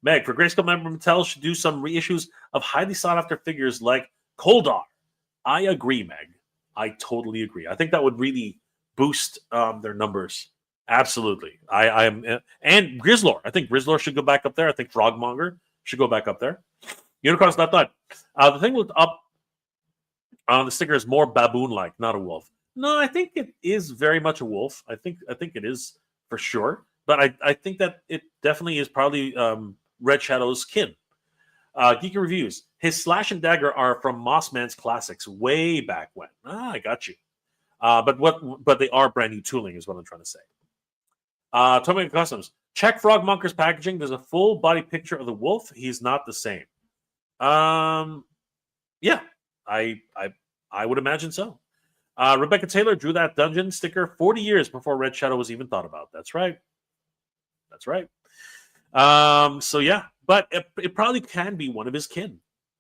Meg, for Grayskull member, Mattel should do some reissues of highly sought after figures like Koldar. I agree, Meg. I totally agree. I think that would really boost their numbers. Absolutely. I am, and Grizzlor. I think Grizzlor should go back up there. I think Frogmonger should go back up there. Unicorn's not done. The thing with up on the sticker is more baboon-like, not a wolf. No, I think it is very much a wolf. I think it is for sure. But I think that it definitely is probably Red Shadow's kin. Geeky Reviews. His slash and dagger are from Mossman's classics way back when. I got you. But they are brand new tooling, is what I'm trying to say. Tommy Customs. Check Frogmonger's packaging. There's a full body picture of the wolf. He's not the same. Yeah, I would imagine so. Rebecca Taylor drew that dungeon sticker 40 years before Red Shadow was even thought about. That's right. That's right. So yeah, but it probably can be one of his kin.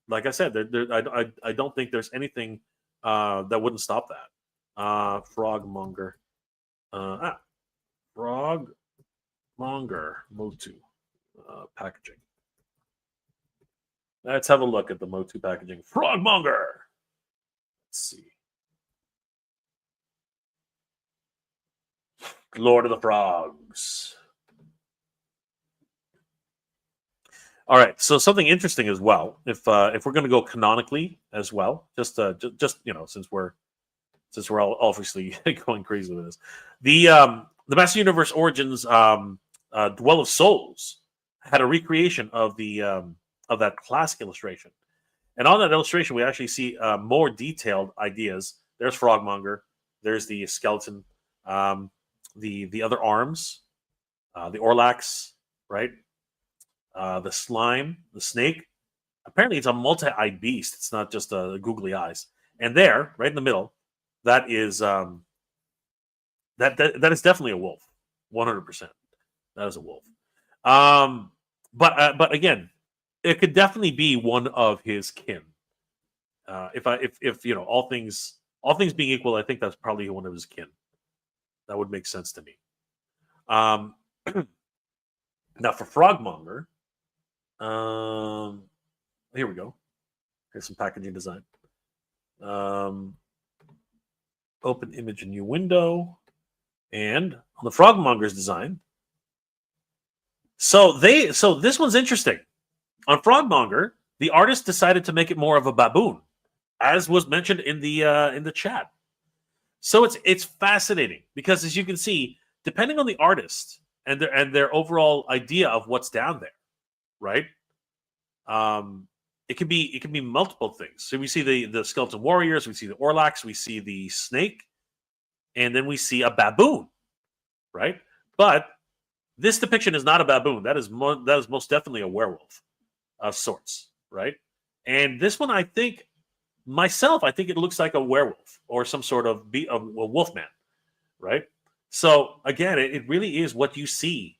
Like I said, I don't think there's anything that wouldn't stop that. Frogmonger. Frogmonger MOTU packaging. Let's have a look at the MOTU packaging. Frogmonger. Let's see. Lord of the Frogs. All right, so something interesting as well. If we're going to go canonically as well, just since we're all obviously going crazy with this, the Master Universe Origins Dwell of Souls had a recreation of the of that classic illustration, and on that illustration we actually see more detailed ideas. There's Frogmonger, there's the skeleton, the other arms, the Orlax, right? The slime, the snake. Apparently, it's a multi-eyed beast. It's not just googly eyes. And there, right in the middle, that is that is definitely a wolf, 100%. That is a wolf. But again, it could definitely be one of his kin. If all things being equal, I think that's probably one of his kin. That would make sense to me. Now for Frogmonger. Here we go. Here's some packaging design. Open image, a new window, and on the Frogmonger's design. So this one's interesting. On Frogmonger, the artist decided to make it more of a baboon, as was mentioned in the chat. So it's fascinating because, as you can see, depending on the artist and their overall idea of what's down there, right? It can be multiple things. So we see the skeleton warriors, we see the Orlax, we see the snake, and then we see a baboon, right? But this depiction is not a baboon. That is most definitely a werewolf of sorts, right? And this one, I think it looks like a werewolf or some sort of a wolfman, right? So again, it really is what you see,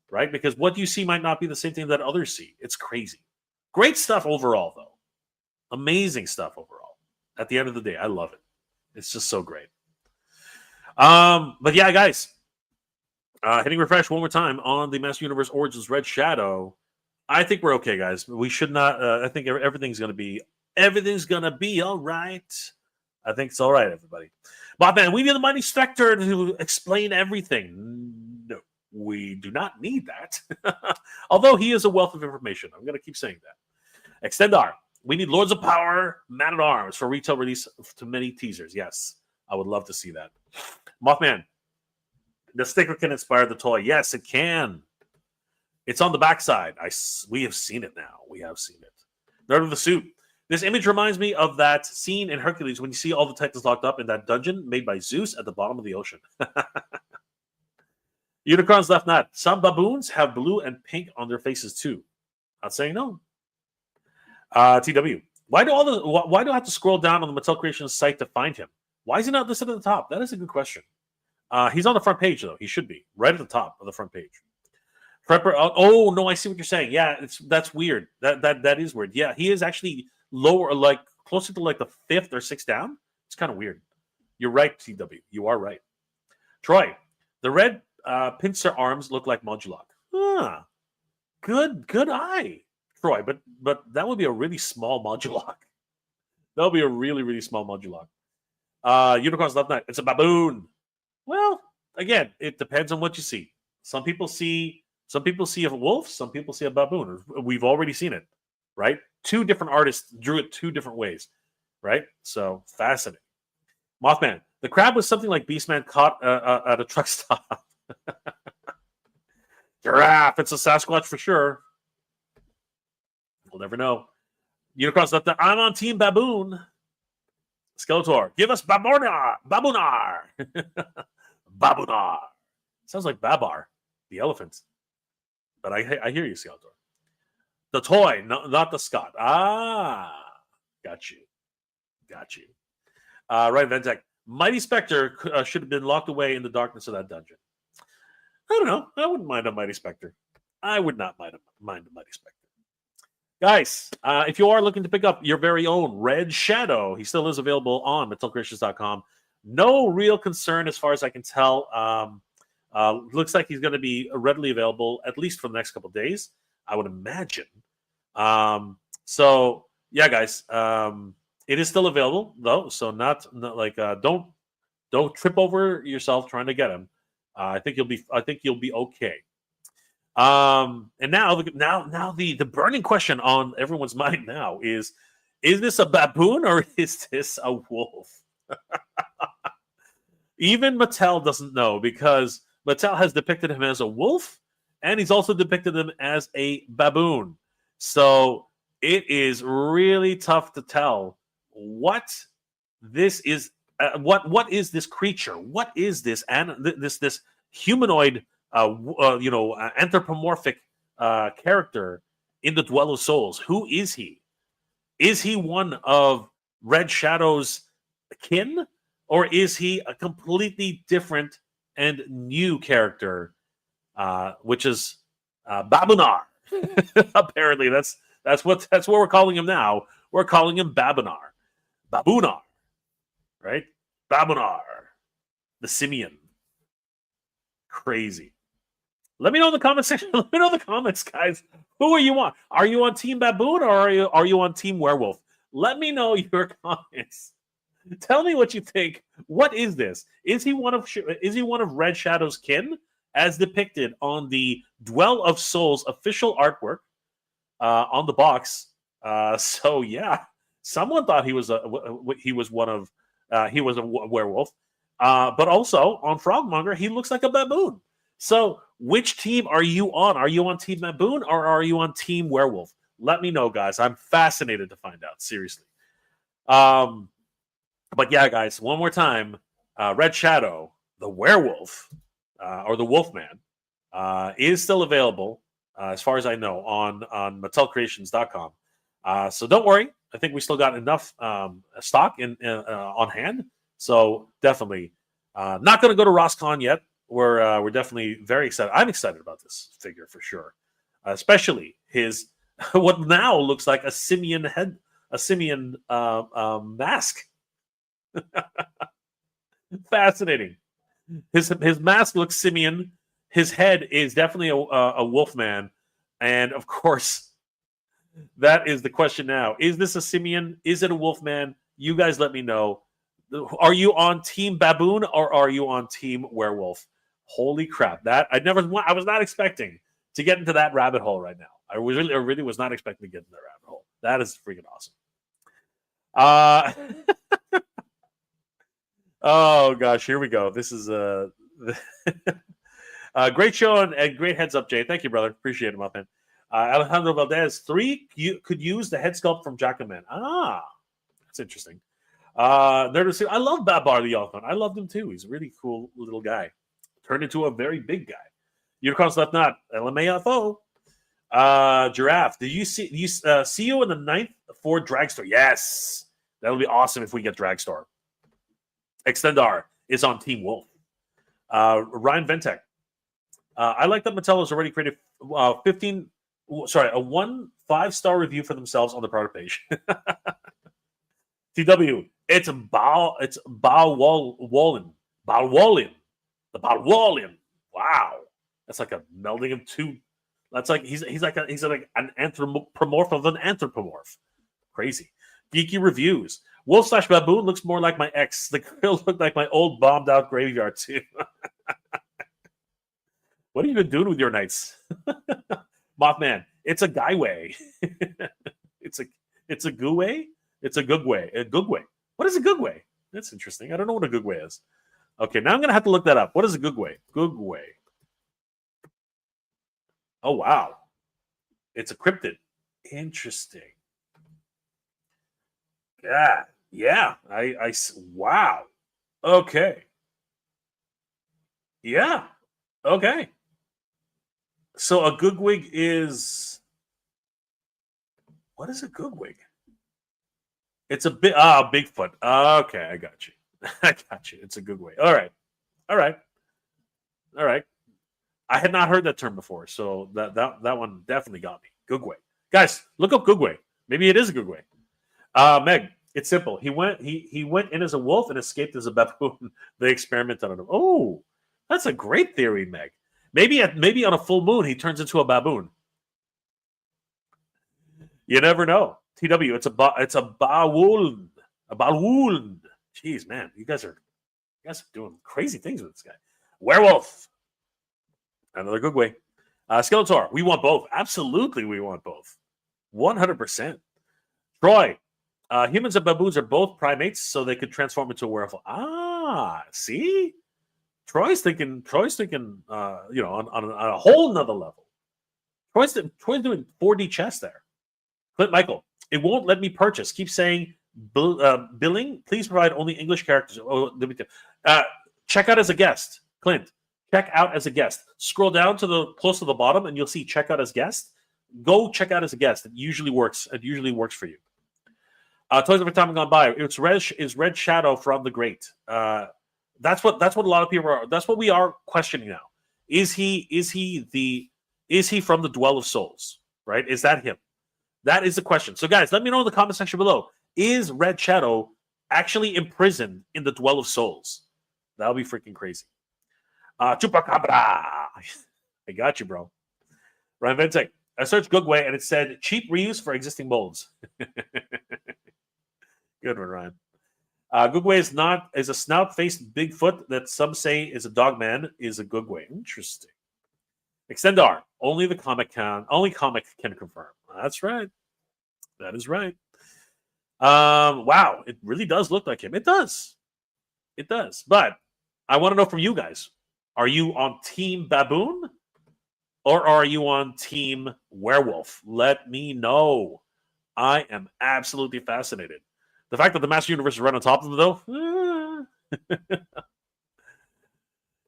right? Because what you see might not be the same thing that others see. It's crazy. Great stuff overall, though. Amazing stuff overall. At the end of the day, I love it. It's just so great. But yeah, guys, hitting refresh one more time on the Master Universe Origins Red Shadow. I think we're okay, guys. We should not. I think everything's gonna be all right. I think it's all right, everybody. But man, we need the Mighty Spectre to explain everything. No, we do not need that. Although he is a wealth of information. I'm going to keep saying that. Extendar. We need Lords of Power, Man-at-Arms for retail release to many teasers. Yes, I would love to see that. Mothman. The sticker can inspire the toy. Yes, it can. It's on the backside. We have seen it now. We have seen it. Nerd of the Suit. This image reminds me of that scene in Hercules when you see all the Titans locked up in that dungeon made by Zeus at the bottom of the ocean. Unicron's left not. Some baboons have blue and pink on their faces too. Not saying no. TW. Why do I have to scroll down on the Mattel Creations site to find him? Why is he not listed at the top? That is a good question. He's on the front page though. He should be right at the top of the front page. Prepper. Oh no, I see what you're saying. Yeah, that's weird. That is weird. Yeah, he is actually lower, like closer to like the 5th or 6th down. It's kind of weird. You're right, TW. You are right. Troy, the red pincer arms look like Modulok. Good eye, Troy. But that would be a really small Modulok. That would be a really, really small Modulok. Unicorn's left knight. It's a baboon. Well, again, it depends on what you see. Some people see a wolf. Some people see a baboon. We've already seen it, right? 2 different artists drew it 2 different ways, right? So fascinating. Mothman. The crab was something like Beastman caught at a truck stop. Giraffe. It's a Sasquatch for sure. We'll never know. Unicron's left. I'm on Team Baboon. Skeletor. Give us Baboonar. Baboonar. Sounds like Babar, the elephant. But I hear you, Skeletor. The toy, not the Scott. Got you. Right, Ventec. Mighty Spectre should have been locked away in the darkness of that dungeon. I don't know. I wouldn't mind a Mighty Spectre. I would not mind a Mighty Spectre. Guys, if you are looking to pick up your very own Red Shadow, he still is available on MattelCreations.com. No real concern as far as I can tell. Looks like he's going to be readily available at least for the next couple of days, I would imagine. So yeah, guys, it is still available though. So not like don't trip over yourself trying to get him. I think you'll be okay. And now the burning question on everyone's mind now is this a baboon or is this a wolf? Even Mattel doesn't know because Mattel has depicted him as a wolf and he's also depicted him as a baboon. So it is really tough to tell what this is. What is this creature? What is this this humanoid, anthropomorphic character in the Dwell of Souls? Who is he? Is he one of Red Shadow's kin, or is he a completely different and new character, which is Babunar? Apparently, that's what we're calling him now. We're calling him Babunar, right? Babunar, the simian. Crazy. Let me know in the comment section. Let me know in the comments, guys. Who are you on? Are you on Team Baboon or are you on Team Werewolf? Let me know your comments. Tell me what you think. What is this? Is he one of Red Shadow's kin, as depicted on the Dwell of Souls official artwork on the box? So yeah, someone thought he was a werewolf, but also on Frogmonger he looks like a baboon. So which team are you on? Are you on Team Baboon or are you on Team Werewolf? Let me know, guys. I'm fascinated to find out. Seriously. But yeah, guys, one more time, Red Shadow, the werewolf, or the Wolfman, is still available, as far as I know, on MattelCreations.com. So don't worry. I think we still got enough stock on hand. So definitely not going to go to RossCon yet. We're definitely very excited. I'm excited about this figure for sure, especially his what now looks like a simian head, a simian mask. Fascinating. His mask looks simian. His head is definitely a wolf man, and of course, that is the question now. Is this a simian? Is it a wolf man? You guys let me know. Are you on Team Baboon or are you on Team Werewolf? Holy crap! I was not expecting to get into that rabbit hole right now. I really was not expecting to get into that rabbit hole. That is freaking awesome. Oh gosh, here we go. This is a great show and great heads up, Jay. Thank you, brother. Appreciate it, my man. Alejandro Valdez, 3 could use the head sculpt from Jackaman. That's interesting. I love Babar the Elfman. I loved him too. He's a really cool little guy. Turned into a very big guy. Unicorns left not LMAFO. Giraffe, did you see you in the 9th for Dragstore? Yes, that'll be awesome if we get Dragstore. Extendar is on Team Wolf. Ryan Ventek. I like that Mattel has already created 5-star review for themselves on the product page. TW, it's Balwallin. The Balwallin. Wow. That's like a melding of two. That's like he's like an anthropomorph of an anthropomorph. Crazy. Geeky reviews. Wolf/Baboon looks more like my ex. The girl looked like my old bombed out graveyard too. What have you been doing with your nights? Mothman, it's a guyway. it's a guway? It's a gugway. A gugway. What is a gugway? That's interesting. I don't know what a gugway is. Okay, now I'm gonna have to look that up. What is a gugway? Gugway. Oh wow. It's a cryptid. Interesting. Yeah. Wow. Okay. Yeah. Okay. So a googwig is, what is a googwig? It's a Bigfoot. Okay, I got you. It's a googwig. All right. I had not heard that term before, so that one definitely got me. Googway. Guys, look up googway. Maybe it is a googway. Meg, It's simple. He went in as a wolf and escaped as a baboon. They experimented on him. Oh, that's a great theory, Meg. Maybe on a full moon he turns into a baboon. You never know. TW, it's a bawoon. A bawoon. Jeez, man, you guys are doing crazy things with this guy. Werewolf. Another good way. Skeletor, we want both. Absolutely, we want both. 100%. Troy, humans and baboons are both primates, so they could transform into a werewolf. Ah, see? Troy's thinking, on a whole nother level. Troy's doing 4D chess there. Clint Michael, it won't let me purchase. Keep saying billing. Please provide only English characters. Check out as a guest, Clint. Check out as a guest. Scroll down to close to the bottom, and you'll see check out as guest. Go check out as a guest. It usually works. It usually works for you. Toys of a Time Gone By. It's Red Shadow from the Great. That's what a lot of people are. That's what we are questioning now. Is he from the Dwell of Souls? Right? Is that him? That is the question. So, guys, let me know in the comment section below. Is Red Shadow actually imprisoned in the Dwell of Souls? That'll be freaking crazy. Chupacabra. I got you, bro. Ryan Ventek. I searched Googway and it said cheap reuse for existing molds. Good one, Ryan. Googway is a snout-faced Bigfoot that some say is a dogman. Is a Googway. Interesting. Extendar. Only comic can confirm. That's right. That is right. Wow, it really does look like him. It does. It does. But I want to know from you guys. Are you on Team Baboon? Or are you on Team Werewolf? Let me know. I am absolutely fascinated. The fact that the Master Universe is right on top of them, though.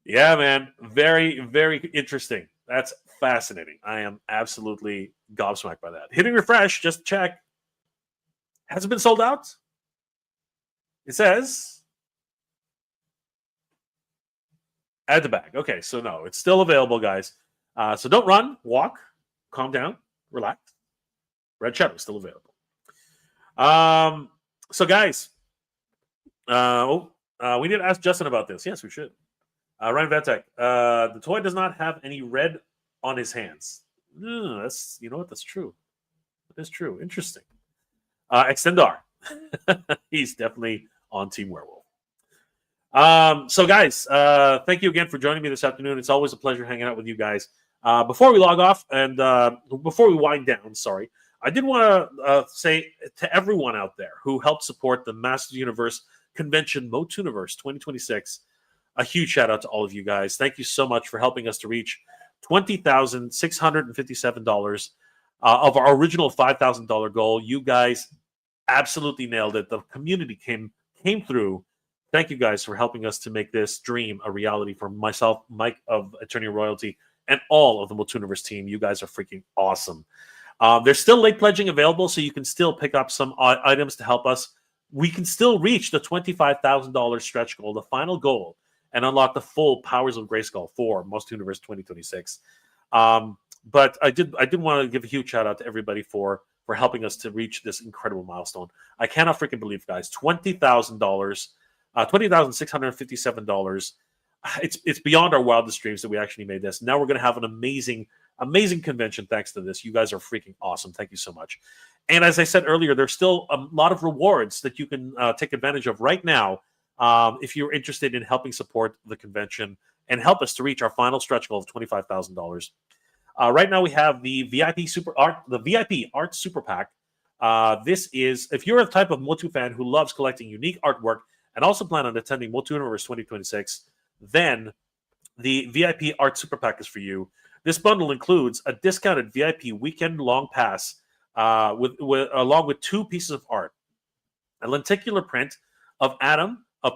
Yeah, man. Very, very interesting. That's fascinating. I am absolutely gobsmacked by that. Hitting refresh, just check. Has it been sold out? It says add to bag. Okay, so no, it's still available, guys. So don't run, walk, calm down, relax. Red Shadow is still available. So guys, we need to ask Justin about this. Yes, we should. Ryan Vatek, the toy does not have any red on his hands. That's That's true. That is true. Interesting. Extendar, he's definitely on Team Werewolf. So guys, thank you again for joining me this afternoon. It's always a pleasure hanging out with you guys. Before we log off and before we wind down, sorry, I did want to say to everyone out there who helped support the Masters Universe Convention MOTUniverse 2026, a huge shout out to all of you guys. Thank you so much for helping us to reach $20,657 of our original $5,000 goal. You guys absolutely nailed it. The community came through. Thank you guys for helping us to make this dream a reality for myself, Mike of Attorney Royalty, and all of the MOTUniverse team. You guys are freaking awesome. There's still late pledging available, so you can still pick up some items to help us. We can still reach the $25,000 stretch goal, the final goal, and unlock the full powers of Grayskull for MOTUniverse 2026. But I did want to give a huge shout out to everybody for helping us to reach this incredible milestone. I cannot freaking believe, guys, $20,000, $20,657. It's beyond our wildest dreams that we actually made this. Now we're going to have an amazing convention thanks to this. You guys are freaking awesome. Thank you so much. And as I said earlier, there's still a lot of rewards that you can take advantage of right now if you're interested in helping support the convention and help us to reach our final stretch goal of $25,000. Right now we have the VIP Art Super Pack. This is, if you're a type of MOTU fan who loves collecting unique artwork and also plan on attending MOTUniverse 2026, then the VIP Art Super Pack is for you. This bundle includes a discounted VIP weekend-long pass along with 2 pieces of art. A lenticular print of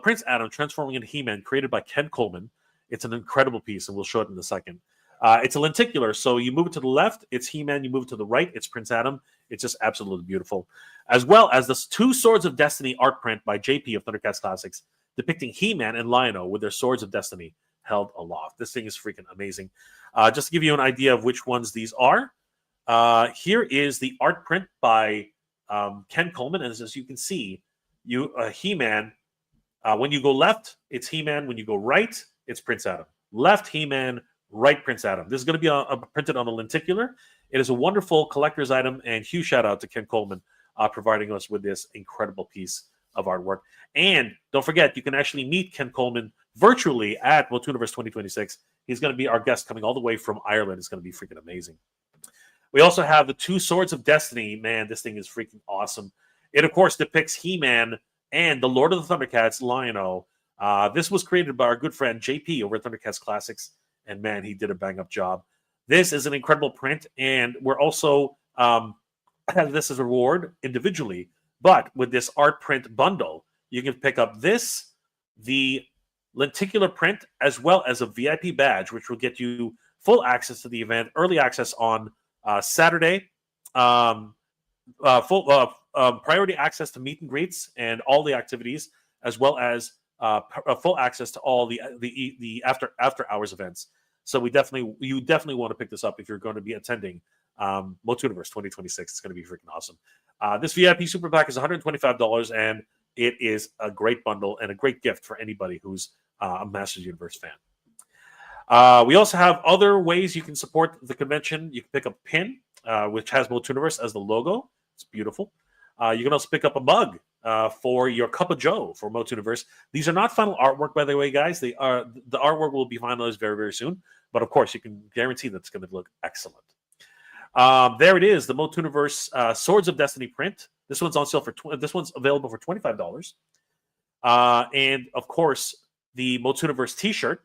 Prince Adam transforming into He-Man created by Ken Coleman. It's an incredible piece, and we'll show it in a second. It's a lenticular, so you move it to the left, it's He-Man. You move it to the right, it's Prince Adam. It's just absolutely beautiful. As well as the 2 Swords of Destiny art print by JP of Thundercats Classics, depicting He-Man and Lion-O with their Swords of Destiny held aloft. This thing is freaking amazing. Just to give you an idea of which ones these are, here is the art print by Ken Coleman. And as you can see, He-Man. When you go left, it's He-Man. When you go right, it's Prince Adam. Left He-Man, right Prince Adam. This is going to be printed on a lenticular. It is a wonderful collector's item, and huge shout out to Ken Coleman providing us with this incredible piece of artwork. And don't forget, you can actually meet Ken Coleman virtually at MOTUniverse 2026. He's going to be our guest coming all the way from Ireland. It's going to be freaking amazing. We also have the two Swords of Destiny. Man, this thing is freaking awesome. It, of course, depicts He-Man and the Lord of the Thundercats, Lion-O. This was created by our good friend JP over at Thundercats Classics, and man, he did a bang-up job. This is an incredible print, and we're also have this as a reward individually, but with this art print bundle, you can pick up this, the lenticular print, as well as a VIP badge, which will get you full access to the event, early access on Saturday, full priority access to meet and greets and all the activities, as well as full access to all the after hours events. So you definitely want to pick this up if you're going to be attending MOTUniverse 2026. It's going to be freaking awesome. This VIP super pack is $125, and it is a great bundle and a great gift for anybody who's a Masters Universe fan. We also have other ways you can support the convention. You can pick up a pin, which has MOTUniverse as the logo. It's beautiful. You can also pick up a mug for your cup of Joe for MOTUniverse. These are not final artwork, by the way, guys. The artwork will be finalized very, very soon. But of course, you can guarantee that it's going to look excellent. There it is, the MOTUniverse Swords of Destiny print. This one's on sale this one's available for $25. And of course, the MOTUniverse T-shirt,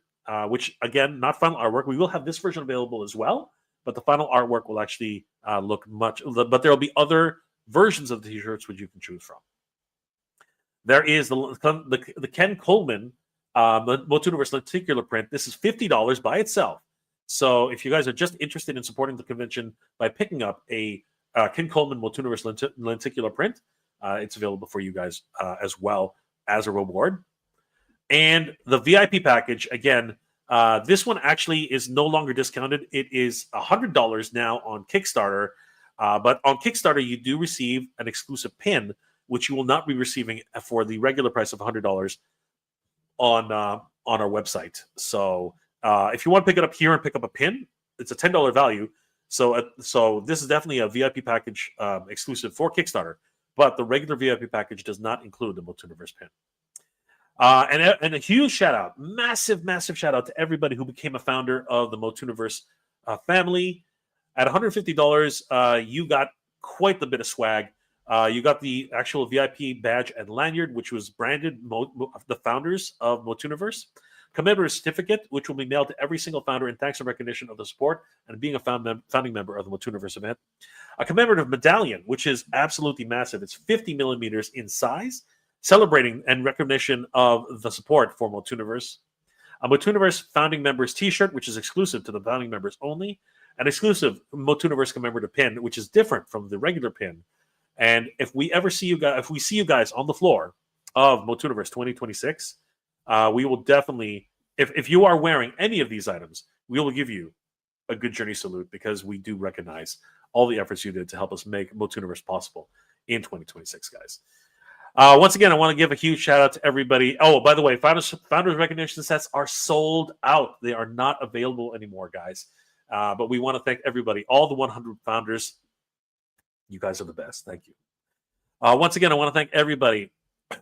which again, not final artwork. We will have this version available as well, but the final artwork will actually look much. But there will be other versions of the T-shirts which you can choose from. There is the Ken Coleman MOTUniverse lenticular print. This is $50 by itself. So if you guys are just interested in supporting the convention by picking up a Ken Coleman MOTUniverse lenticular print, it's available for you guys as well as a reward. And the VIP package, again, this one actually is no longer discounted. It is $100 now on Kickstarter. But on Kickstarter, you do receive an exclusive pin, which you will not be receiving for the regular price of $100 on our website. So if you want to pick it up here and pick up a pin, it's a $10 value. So this is definitely a VIP package exclusive for Kickstarter. But the regular VIP package does not include the MOTUniverse pin. And a huge shout out, massive shout out to everybody who became a founder of the MOTUniverse family. At $150, you got quite the bit of swag. You got the actual VIP badge and lanyard, which was branded the founders of MOTUniverse. Commemorative certificate, which will be mailed to every single founder in thanks and recognition of the support and being a founding member of the MOTUniverse event. A commemorative medallion, which is absolutely massive. It's 50 millimeters in size, celebrating and recognition of the support for MOTUniverse. A MOTUniverse founding members T-shirt, which is exclusive to the founding members only. An exclusive MOTUniverse commemorative pin, which is different from the regular pin. And if we see you guys on the floor of MOTUniverse 2026, we will definitely, if you are wearing any of these items, we will give you a good journey salute because we do recognize all the efforts you did to help us make MOTUniverse possible in 2026, guys. Once again, I want to give a huge shout out to everybody. Oh, by the way, founders recognition sets are sold out. They are not available anymore, guys. But we want to thank everybody, all the 100 founders. You guys are the best. Thank you. Once again, I want to thank everybody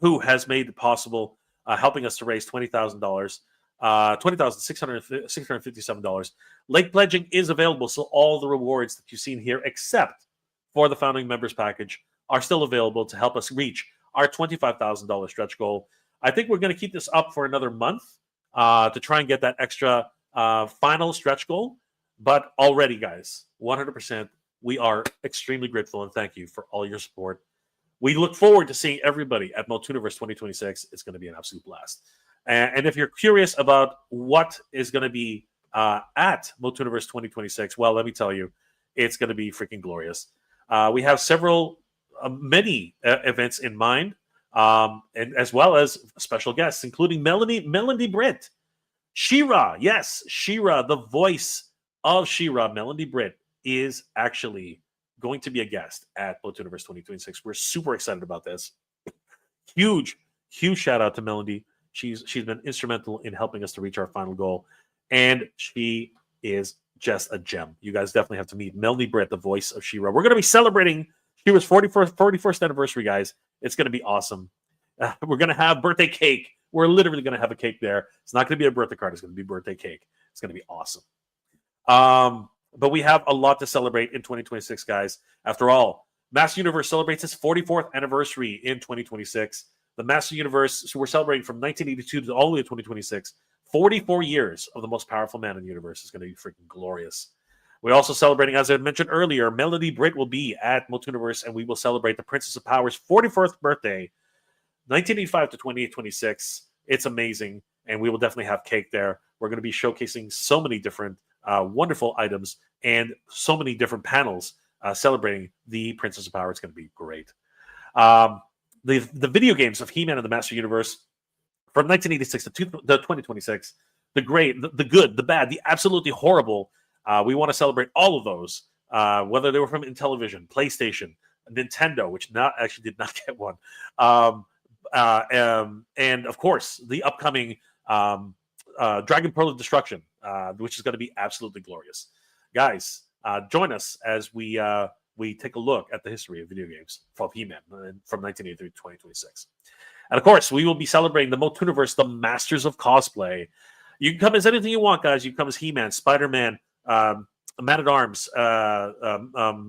who has made it possible, helping us to raise $20,000, $20,657. Late pledging is available, so all the rewards that you've seen here, except for the founding members package, are still available to help us reach our $25,000 stretch goal. I think we're going to keep this up for another month to try and get that extra final stretch goal. But already, guys, 100%, we are extremely grateful and thank you for all your support. We look forward to seeing everybody at MOTUniverse 2026. It's going to be an absolute blast. And if you're curious about what is going to be at MOTUniverse 2026, well, let me tell you, it's going to be freaking glorious. We have many events in mind, and as well as special guests, including Melanie Britt, She-Ra. Yes, She-Ra, the voice of She-Ra, Melanie Britt, is actually going to be a guest at MOTUniverse 2026. We're super excited about this. Huge shout out to Melody. She's been instrumental in helping us to reach our final goal, and she is just a gem. You guys definitely have to meet Melody Britt, the voice of She-Ra. We're going to be celebrating She-Ra's 41st anniversary, guys. It's going to be awesome. We're going to have birthday cake. We're literally going to have a cake there. It's not going to be a birthday card. It's going to be birthday cake. It's going to be awesome. But we have a lot to celebrate in 2026, guys. After all, Master Universe celebrates its 44th anniversary in 2026. The Master Universe, so we're celebrating from 1982 to all the way to 2026. 44 years of the most powerful man in the universe is going to be freaking glorious. We're also celebrating, as I mentioned earlier, Melody Britt will be at MOTU Universe, and we will celebrate the Princess of Power's 41st birthday, 1985 to 2026. It's amazing, and we will definitely have cake there. We're going to be showcasing so many different wonderful items and so many different panels celebrating the Princess of Power. It's going to be great. The video games of He-Man and the Master Universe from 1986 to 2026, the great, the good, the bad, the absolutely horrible. We want to celebrate all of those, whether they were from Intellivision, PlayStation, Nintendo, which actually did not get one, and of course the upcoming Dragon Pearl of Destruction, which is going to be absolutely glorious. Guys, join us as we take a look at the history of video games from He-Man from 1983 to 2026. And of course, we will be celebrating the MOTUniverse, the Masters of Cosplay. You can come as anything you want, guys. You can come as He-Man, Spider-Man, Man-at-Arms,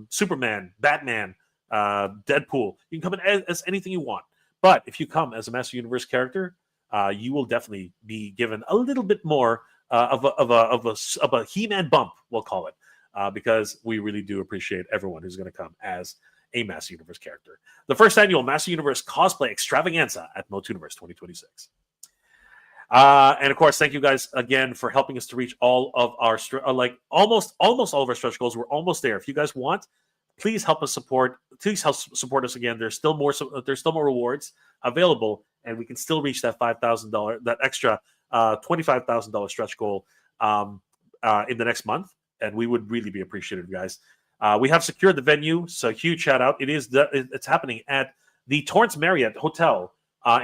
Superman, Batman, Deadpool. You can come in as anything you want. But if you come as a Master Universe character, you will definitely be given a little bit more of a He-Man bump, we'll call it, because we really do appreciate everyone who's going to come as a Master Universe character. The first annual Master Universe Cosplay Extravaganza at MOTUniverse 2026. And of course, thank you guys again for helping us to reach all of our almost all of our stretch goals. We're almost there. If you guys want, please help us support. Please help support us again. There's still more rewards available, and we can still reach that $5,000, that extra $25,000 stretch goal in the next month. And we would really be appreciative, guys. We have secured the venue, so huge shout out. It's happening at the Torrance Marriott Hotel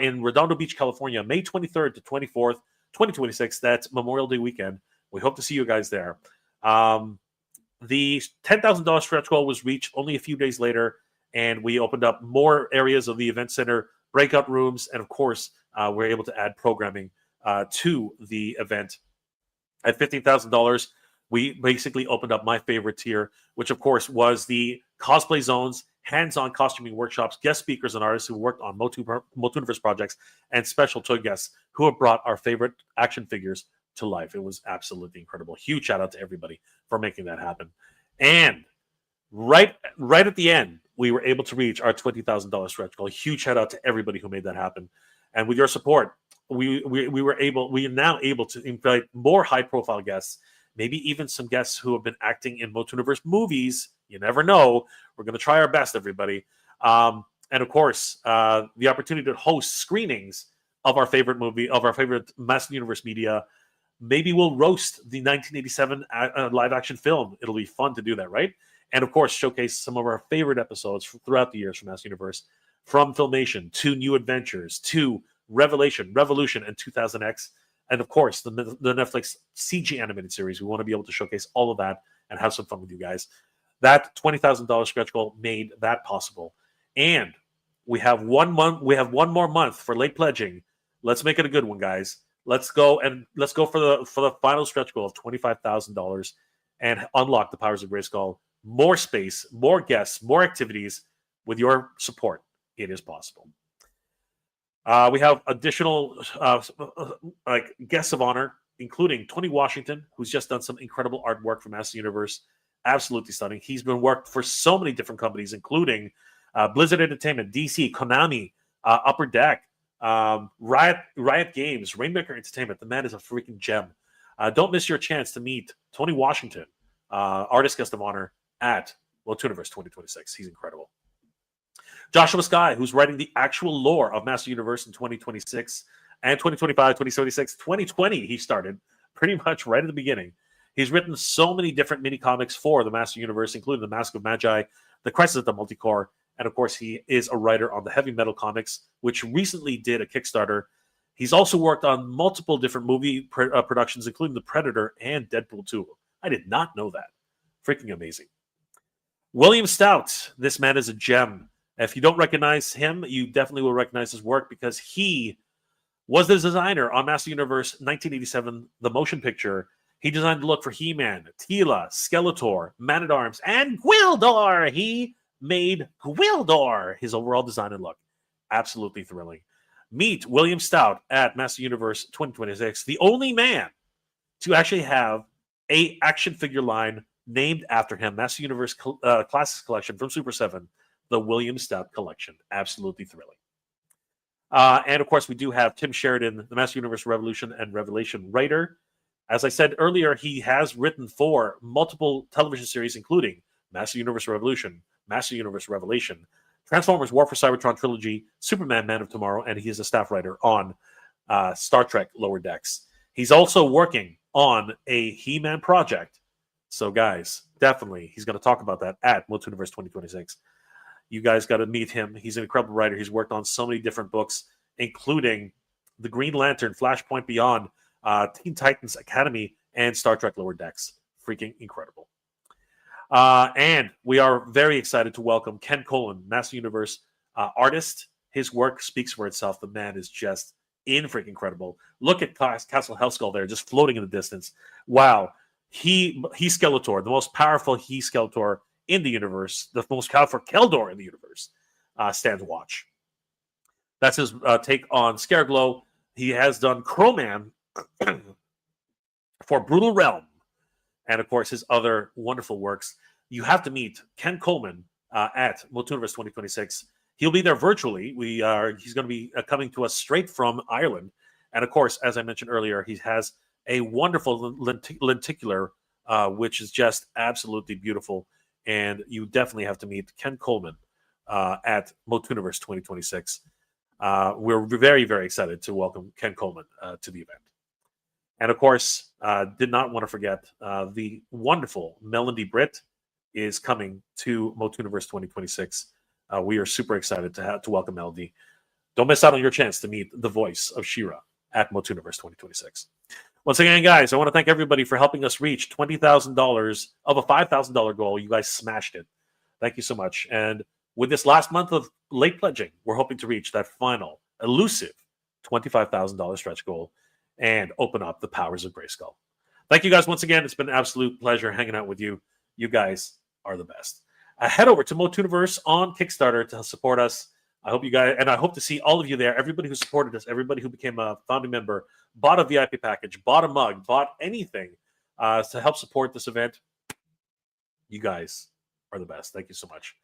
in Redondo Beach, California, May 23rd to 24th, 2026. That's Memorial Day weekend. We hope to see you guys there. The $10,000 stretch goal was reached only a few days later, and we opened up more areas of the event center, breakout rooms, and of course, we're able to add programming to the event. At $15,000, we basically opened up my favorite tier, which of course was the cosplay zones, hands-on costuming workshops, guest speakers and artists who worked on MOTUniverse projects, and special toy guests who have brought our favorite action figures to life. It was absolutely incredible. Huge shout out to everybody for making that happen. And right at the end, we were able to reach our $20,000 stretch goal. Huge shout out to everybody who made that happen. And with your support, we are now able to invite more high-profile guests, maybe even some guests who have been acting in MOTUniverse movies. You never know. We're going to try our best, everybody. And of course, the opportunity to host screenings of our favorite movie, of our favorite Master Universe media. Maybe we'll roast the 1987 live-action film. It'll be fun to do that, right? And of course, showcase some of our favorite episodes throughout the years from Master Universe, from Filmation to New Adventures to Revolution, and 2000X. And of course, the Netflix CG animated series. We want to be able to showcase all of that and have some fun with you guys. That $20,000 stretch goal made that possible. And we have 1 month. We have one more month for late pledging. Let's make it a good one, guys. Let's go for the final stretch goal of $25,000 and unlock the powers of Grayskull. More space, more guests, more activities. With your support, it is possible. We have additional guests of honor, including Tony Washington, who's just done some incredible artwork for Master Universe. Absolutely stunning. He's been worked for so many different companies, including Blizzard Entertainment, DC, Konami, Upper Deck, Riot Games, Rainmaker Entertainment. The man is a freaking gem. Don't miss your chance to meet Tony Washington, artist guest of honor at MOTUniverse 2026. He's incredible. Joshua Sky, who's writing the actual lore of Master Universe in 2026 and 2025, 2076, 2020, he started pretty much right at the beginning. He's written so many different mini comics for the Master Universe, including The Mask of Magi, The Crisis of the Multicore, And of course, he is a writer on the Heavy Metal comics, which recently did a Kickstarter. He's also worked on multiple different movie productions, including The Predator and Deadpool 2. I did not know that. Freaking amazing. William Stout. This man is a gem. If you don't recognize him, you definitely will recognize his work because he was the designer on Master Universe 1987, the motion picture. He designed the look for He-Man, Teela, Skeletor, Man-at-Arms, and Gwildor. He made Gwildor his overall design and look. Absolutely thrilling. Meet William Stout at Master Universe 2026, the only man to actually have a action figure line named after him, Master Universe Classics Collection from Super 7, the William Stout Collection. Absolutely thrilling. And of course, we do have Tim Sheridan, the Master Universe Revolution and Revelation writer. As I said earlier, he has written for multiple television series, including Master Universe Revolution, Master Universe Revelation, Transformers War for Cybertron Trilogy, Superman Man of Tomorrow, and he is a staff writer on Star Trek Lower Decks. He's also working on a He-Man project. So, guys, definitely, he's going to talk about that at MOTU Universe 2026. You guys got to meet him. He's an incredible writer. He's worked on so many different books, including The Green Lantern, Flashpoint Beyond, Teen Titans Academy, and Star Trek Lower Decks. Freaking incredible. And we are very excited to welcome Ken Colin, Master Universe artist. His work speaks for itself. The man is just freaking incredible. Look at Castle Hellskull there, just floating in the distance. Wow. He's Skeletor, the most powerful Skeletor in the universe, the most powerful Keldor in the universe, stands watch. That's his take on Scareglow. He has done Crowman for Brutal Realm, and of course his other wonderful works. You have to meet Ken Coleman at MOTU Universe 2026. He'll be there virtually. He's going to be coming to us straight from Ireland, and of course, as I mentioned earlier, he has a wonderful lenticular, which is just absolutely beautiful. And you definitely have to meet Ken Coleman at MOTU Universe 2026. We're very, very excited to welcome Ken Coleman to the event. And of course, did not want to forget the wonderful Melody Britt is coming to MOTU Universe 2026. We are super excited to welcome Melody. Don't miss out on your chance to meet the voice of She-Ra at MOTU Universe 2026. Once again, guys, I want to thank everybody for helping us reach $20,000 of a $5,000 goal. You guys smashed it. Thank you so much. And with this last month of late pledging, we're hoping to reach that final, elusive $25,000 stretch goal and open up the powers of Grayskull. Thank you guys once again. It's been an absolute pleasure hanging out with you. You guys are the best. Head over to MOTU Universe on Kickstarter to support us. I hope you guys, and I hope to see all of you there. Everybody who supported us, everybody who became a founding member, bought a VIP package, bought a mug, bought anything to help support this event. You guys are the best. Thank you so much.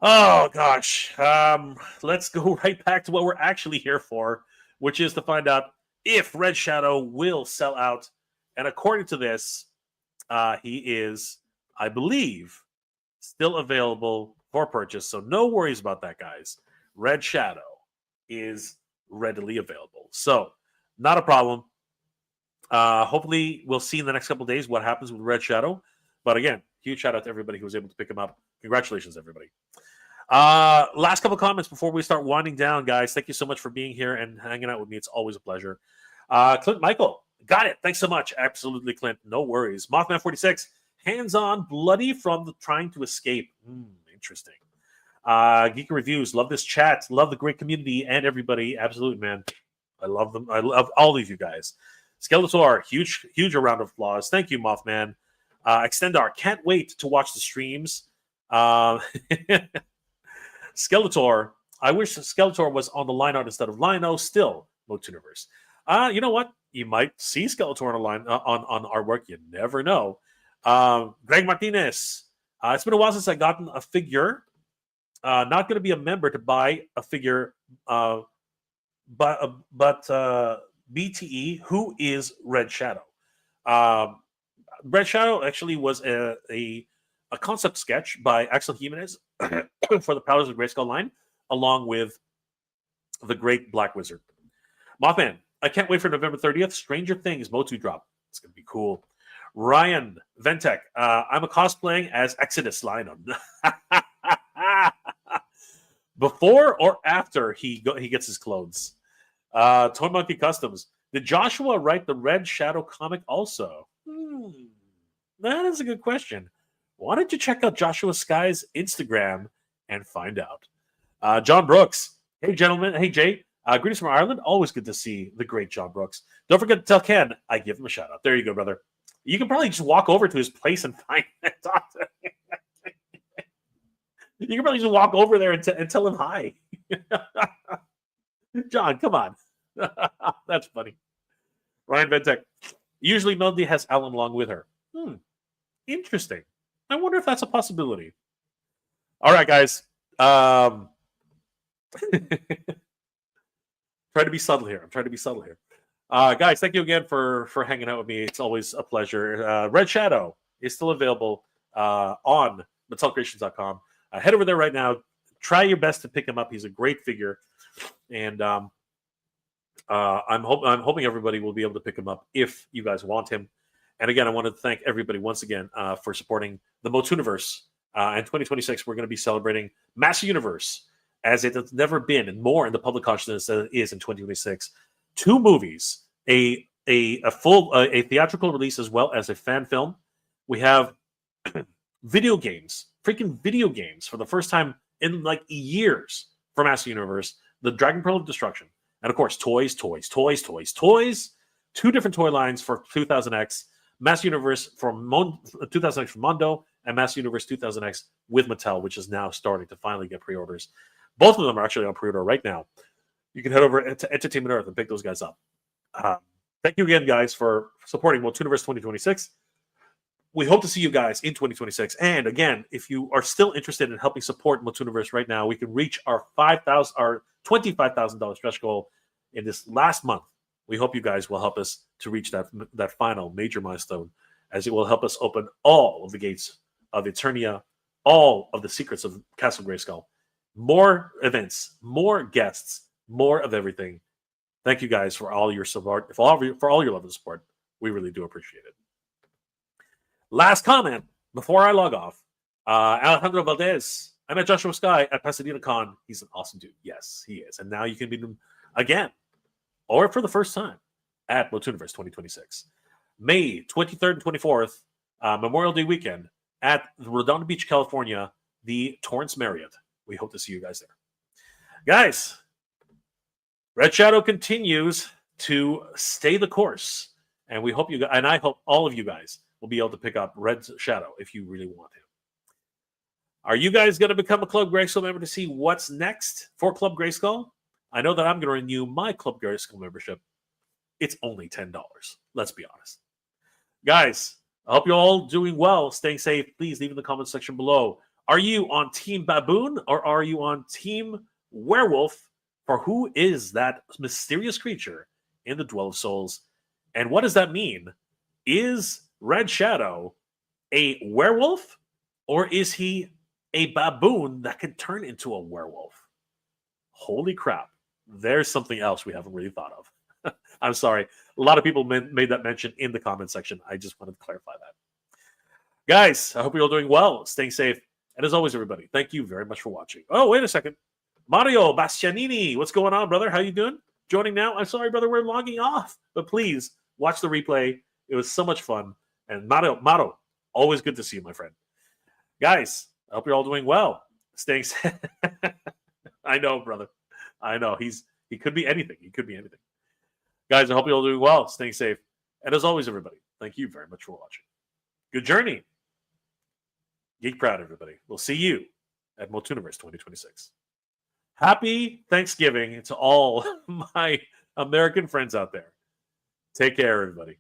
Oh, gosh. Let's go right back to what we're actually here for, which is to find out if Red Shadow will sell out. And according to this, he is, I believe, still available for purchase. So no worries about that, guys. Red Shadow is readily available. So not a problem. Hopefully we'll see in the next couple of days what happens with Red Shadow. But again, huge shout out to everybody who was able to pick him up. Congratulations, everybody. Last couple comments before we start winding down, guys. Thank you so much for being here and hanging out with me. It's always a pleasure. Clint Michael, got it. Thanks so much. Absolutely, Clint. No worries. Mothman 46, hands-on, bloody from the trying to escape. Interesting. Geek Reviews, love this chat. Love the great community and everybody. Absolutely, man. I love them. I love all of you guys. Skeletor, huge round of applause. Thank you, Mothman. Extendar, can't wait to watch the streams. Skeletor, I wish Skeletor was on the line art instead of Lino. Still, MOTU Universe. You know what? You might see Skeletor on a line on artwork. You never know. Greg Martinez. It's been a while since I gotten a figure. Not going to be a member to buy a figure. But BTE, who is Red Shadow? Red Shadow actually was a concept sketch by Axel Jimenez for the Powers of Grayskull line, along with the Great Black Wizard. Mothman, I can't wait for November 30th. Stranger Things MOTU drop. It's going to be cool. Ryan Ventek, I'm a cosplaying as Exodus Lionum. Before or after he gets his clothes? Toy Monkey Customs. Did Joshua write the Red Shadow comic also? That is a good question. Why don't you check out Joshua Sky's Instagram and find out? John Brooks. Hey, gentlemen. Hey, Jay. Greetings from Ireland. Always good to see the great John Brooks. Don't forget to tell Ken I give him a shout out. There you go, brother. You can probably just walk over to his place and find and talk to him. You can probably just walk over there and tell him hi. John, come on. That's funny. Ryan Ventek. Usually Melody has Alan along with her. Interesting. I wonder if that's a possibility. All right, guys. Try to be subtle here. I'm trying to be subtle here. Guys, thank you again for hanging out with me. It's always a pleasure. Red Shadow is still available on MattelCreations.com. Head over there right now. Try your best to pick him up. He's a great figure, and I'm hoping everybody will be able to pick him up if you guys want him. And again, I want to thank everybody once again for supporting the MOTUniverse. In 2026, we're going to be celebrating Master Universe as it has never been, and more in the public consciousness than it is in 2026. 2 movies, a full theatrical release as well as a fan film. We have video games, freaking video games for the first time in like years for Master Universe. The Dragon Pearl of Destruction, and of course, toys. 2 different toy lines for 2000X. Master Universe for 2000X from Mondo, and Master Universe 2000X with Mattel, which is now starting to finally get pre-orders. Both of them are actually on pre-order right now. You can head over to Entertainment Earth and pick those guys up. Thank you again, guys, for supporting MOTUniverse 2026. We hope to see you guys in 2026. And again, if you are still interested in helping support MOTUniverse right now, we can reach our $25,000 stretch goal in this last month. We hope you guys will help us to reach that final major milestone, as it will help us open all of the gates of Eternia, all of the secrets of Castle Grayskull, more events, more guests, more of everything. Thank you guys for all your support, for all your love and support. We really do appreciate it. Last comment before I log off. Alejandro Valdez. I met Joshua Sky at Pasadena Con. He's an awesome dude. Yes, he is. And now you can meet him again, or for the first time, at MOTUniverse 2026. May 23rd and 24th, Memorial Day weekend, at Redondo Beach, California, the Torrance Marriott. We hope to see you guys there. Guys, Red Shadow continues to stay the course. And we hope and I hope all of you guys will be able to pick up Red Shadow if you really want him. Are you guys going to become a Club Grayskull member to see what's next for Club Grayskull? I know that I'm going to renew my Club Grayskull membership. It's only $10. Let's be honest. Guys, I hope you're all doing well, staying safe. Please leave in the comment section below. Are you on Team Baboon or are you on Team Werewolf? For who is that mysterious creature in the Dwell of Souls? And what does that mean? Is Red Shadow a werewolf, or is he a baboon that can turn into a werewolf? Holy crap. There's something else we haven't really thought of. I'm sorry. A lot of people made that mention in the comment section. I just wanted to clarify that. Guys, I hope you're all doing well, staying safe. And as always, everybody, thank you very much for watching. Oh, wait a second. Mario Bastianini, what's going on, brother? How you doing? Joining now? I'm sorry, brother, we're logging off. But please, watch the replay. It was so much fun. And Mario, always good to see you, my friend. Guys, I hope you're all doing well. Staying safe. I know, brother. I know. He could be anything. He could be anything. Guys, I hope you're all doing well, staying safe. And as always, everybody, thank you very much for watching. Good journey. Geek proud, everybody. We'll see you at MOTUniverse 2026. Happy Thanksgiving to all my American friends out there. Take care, everybody.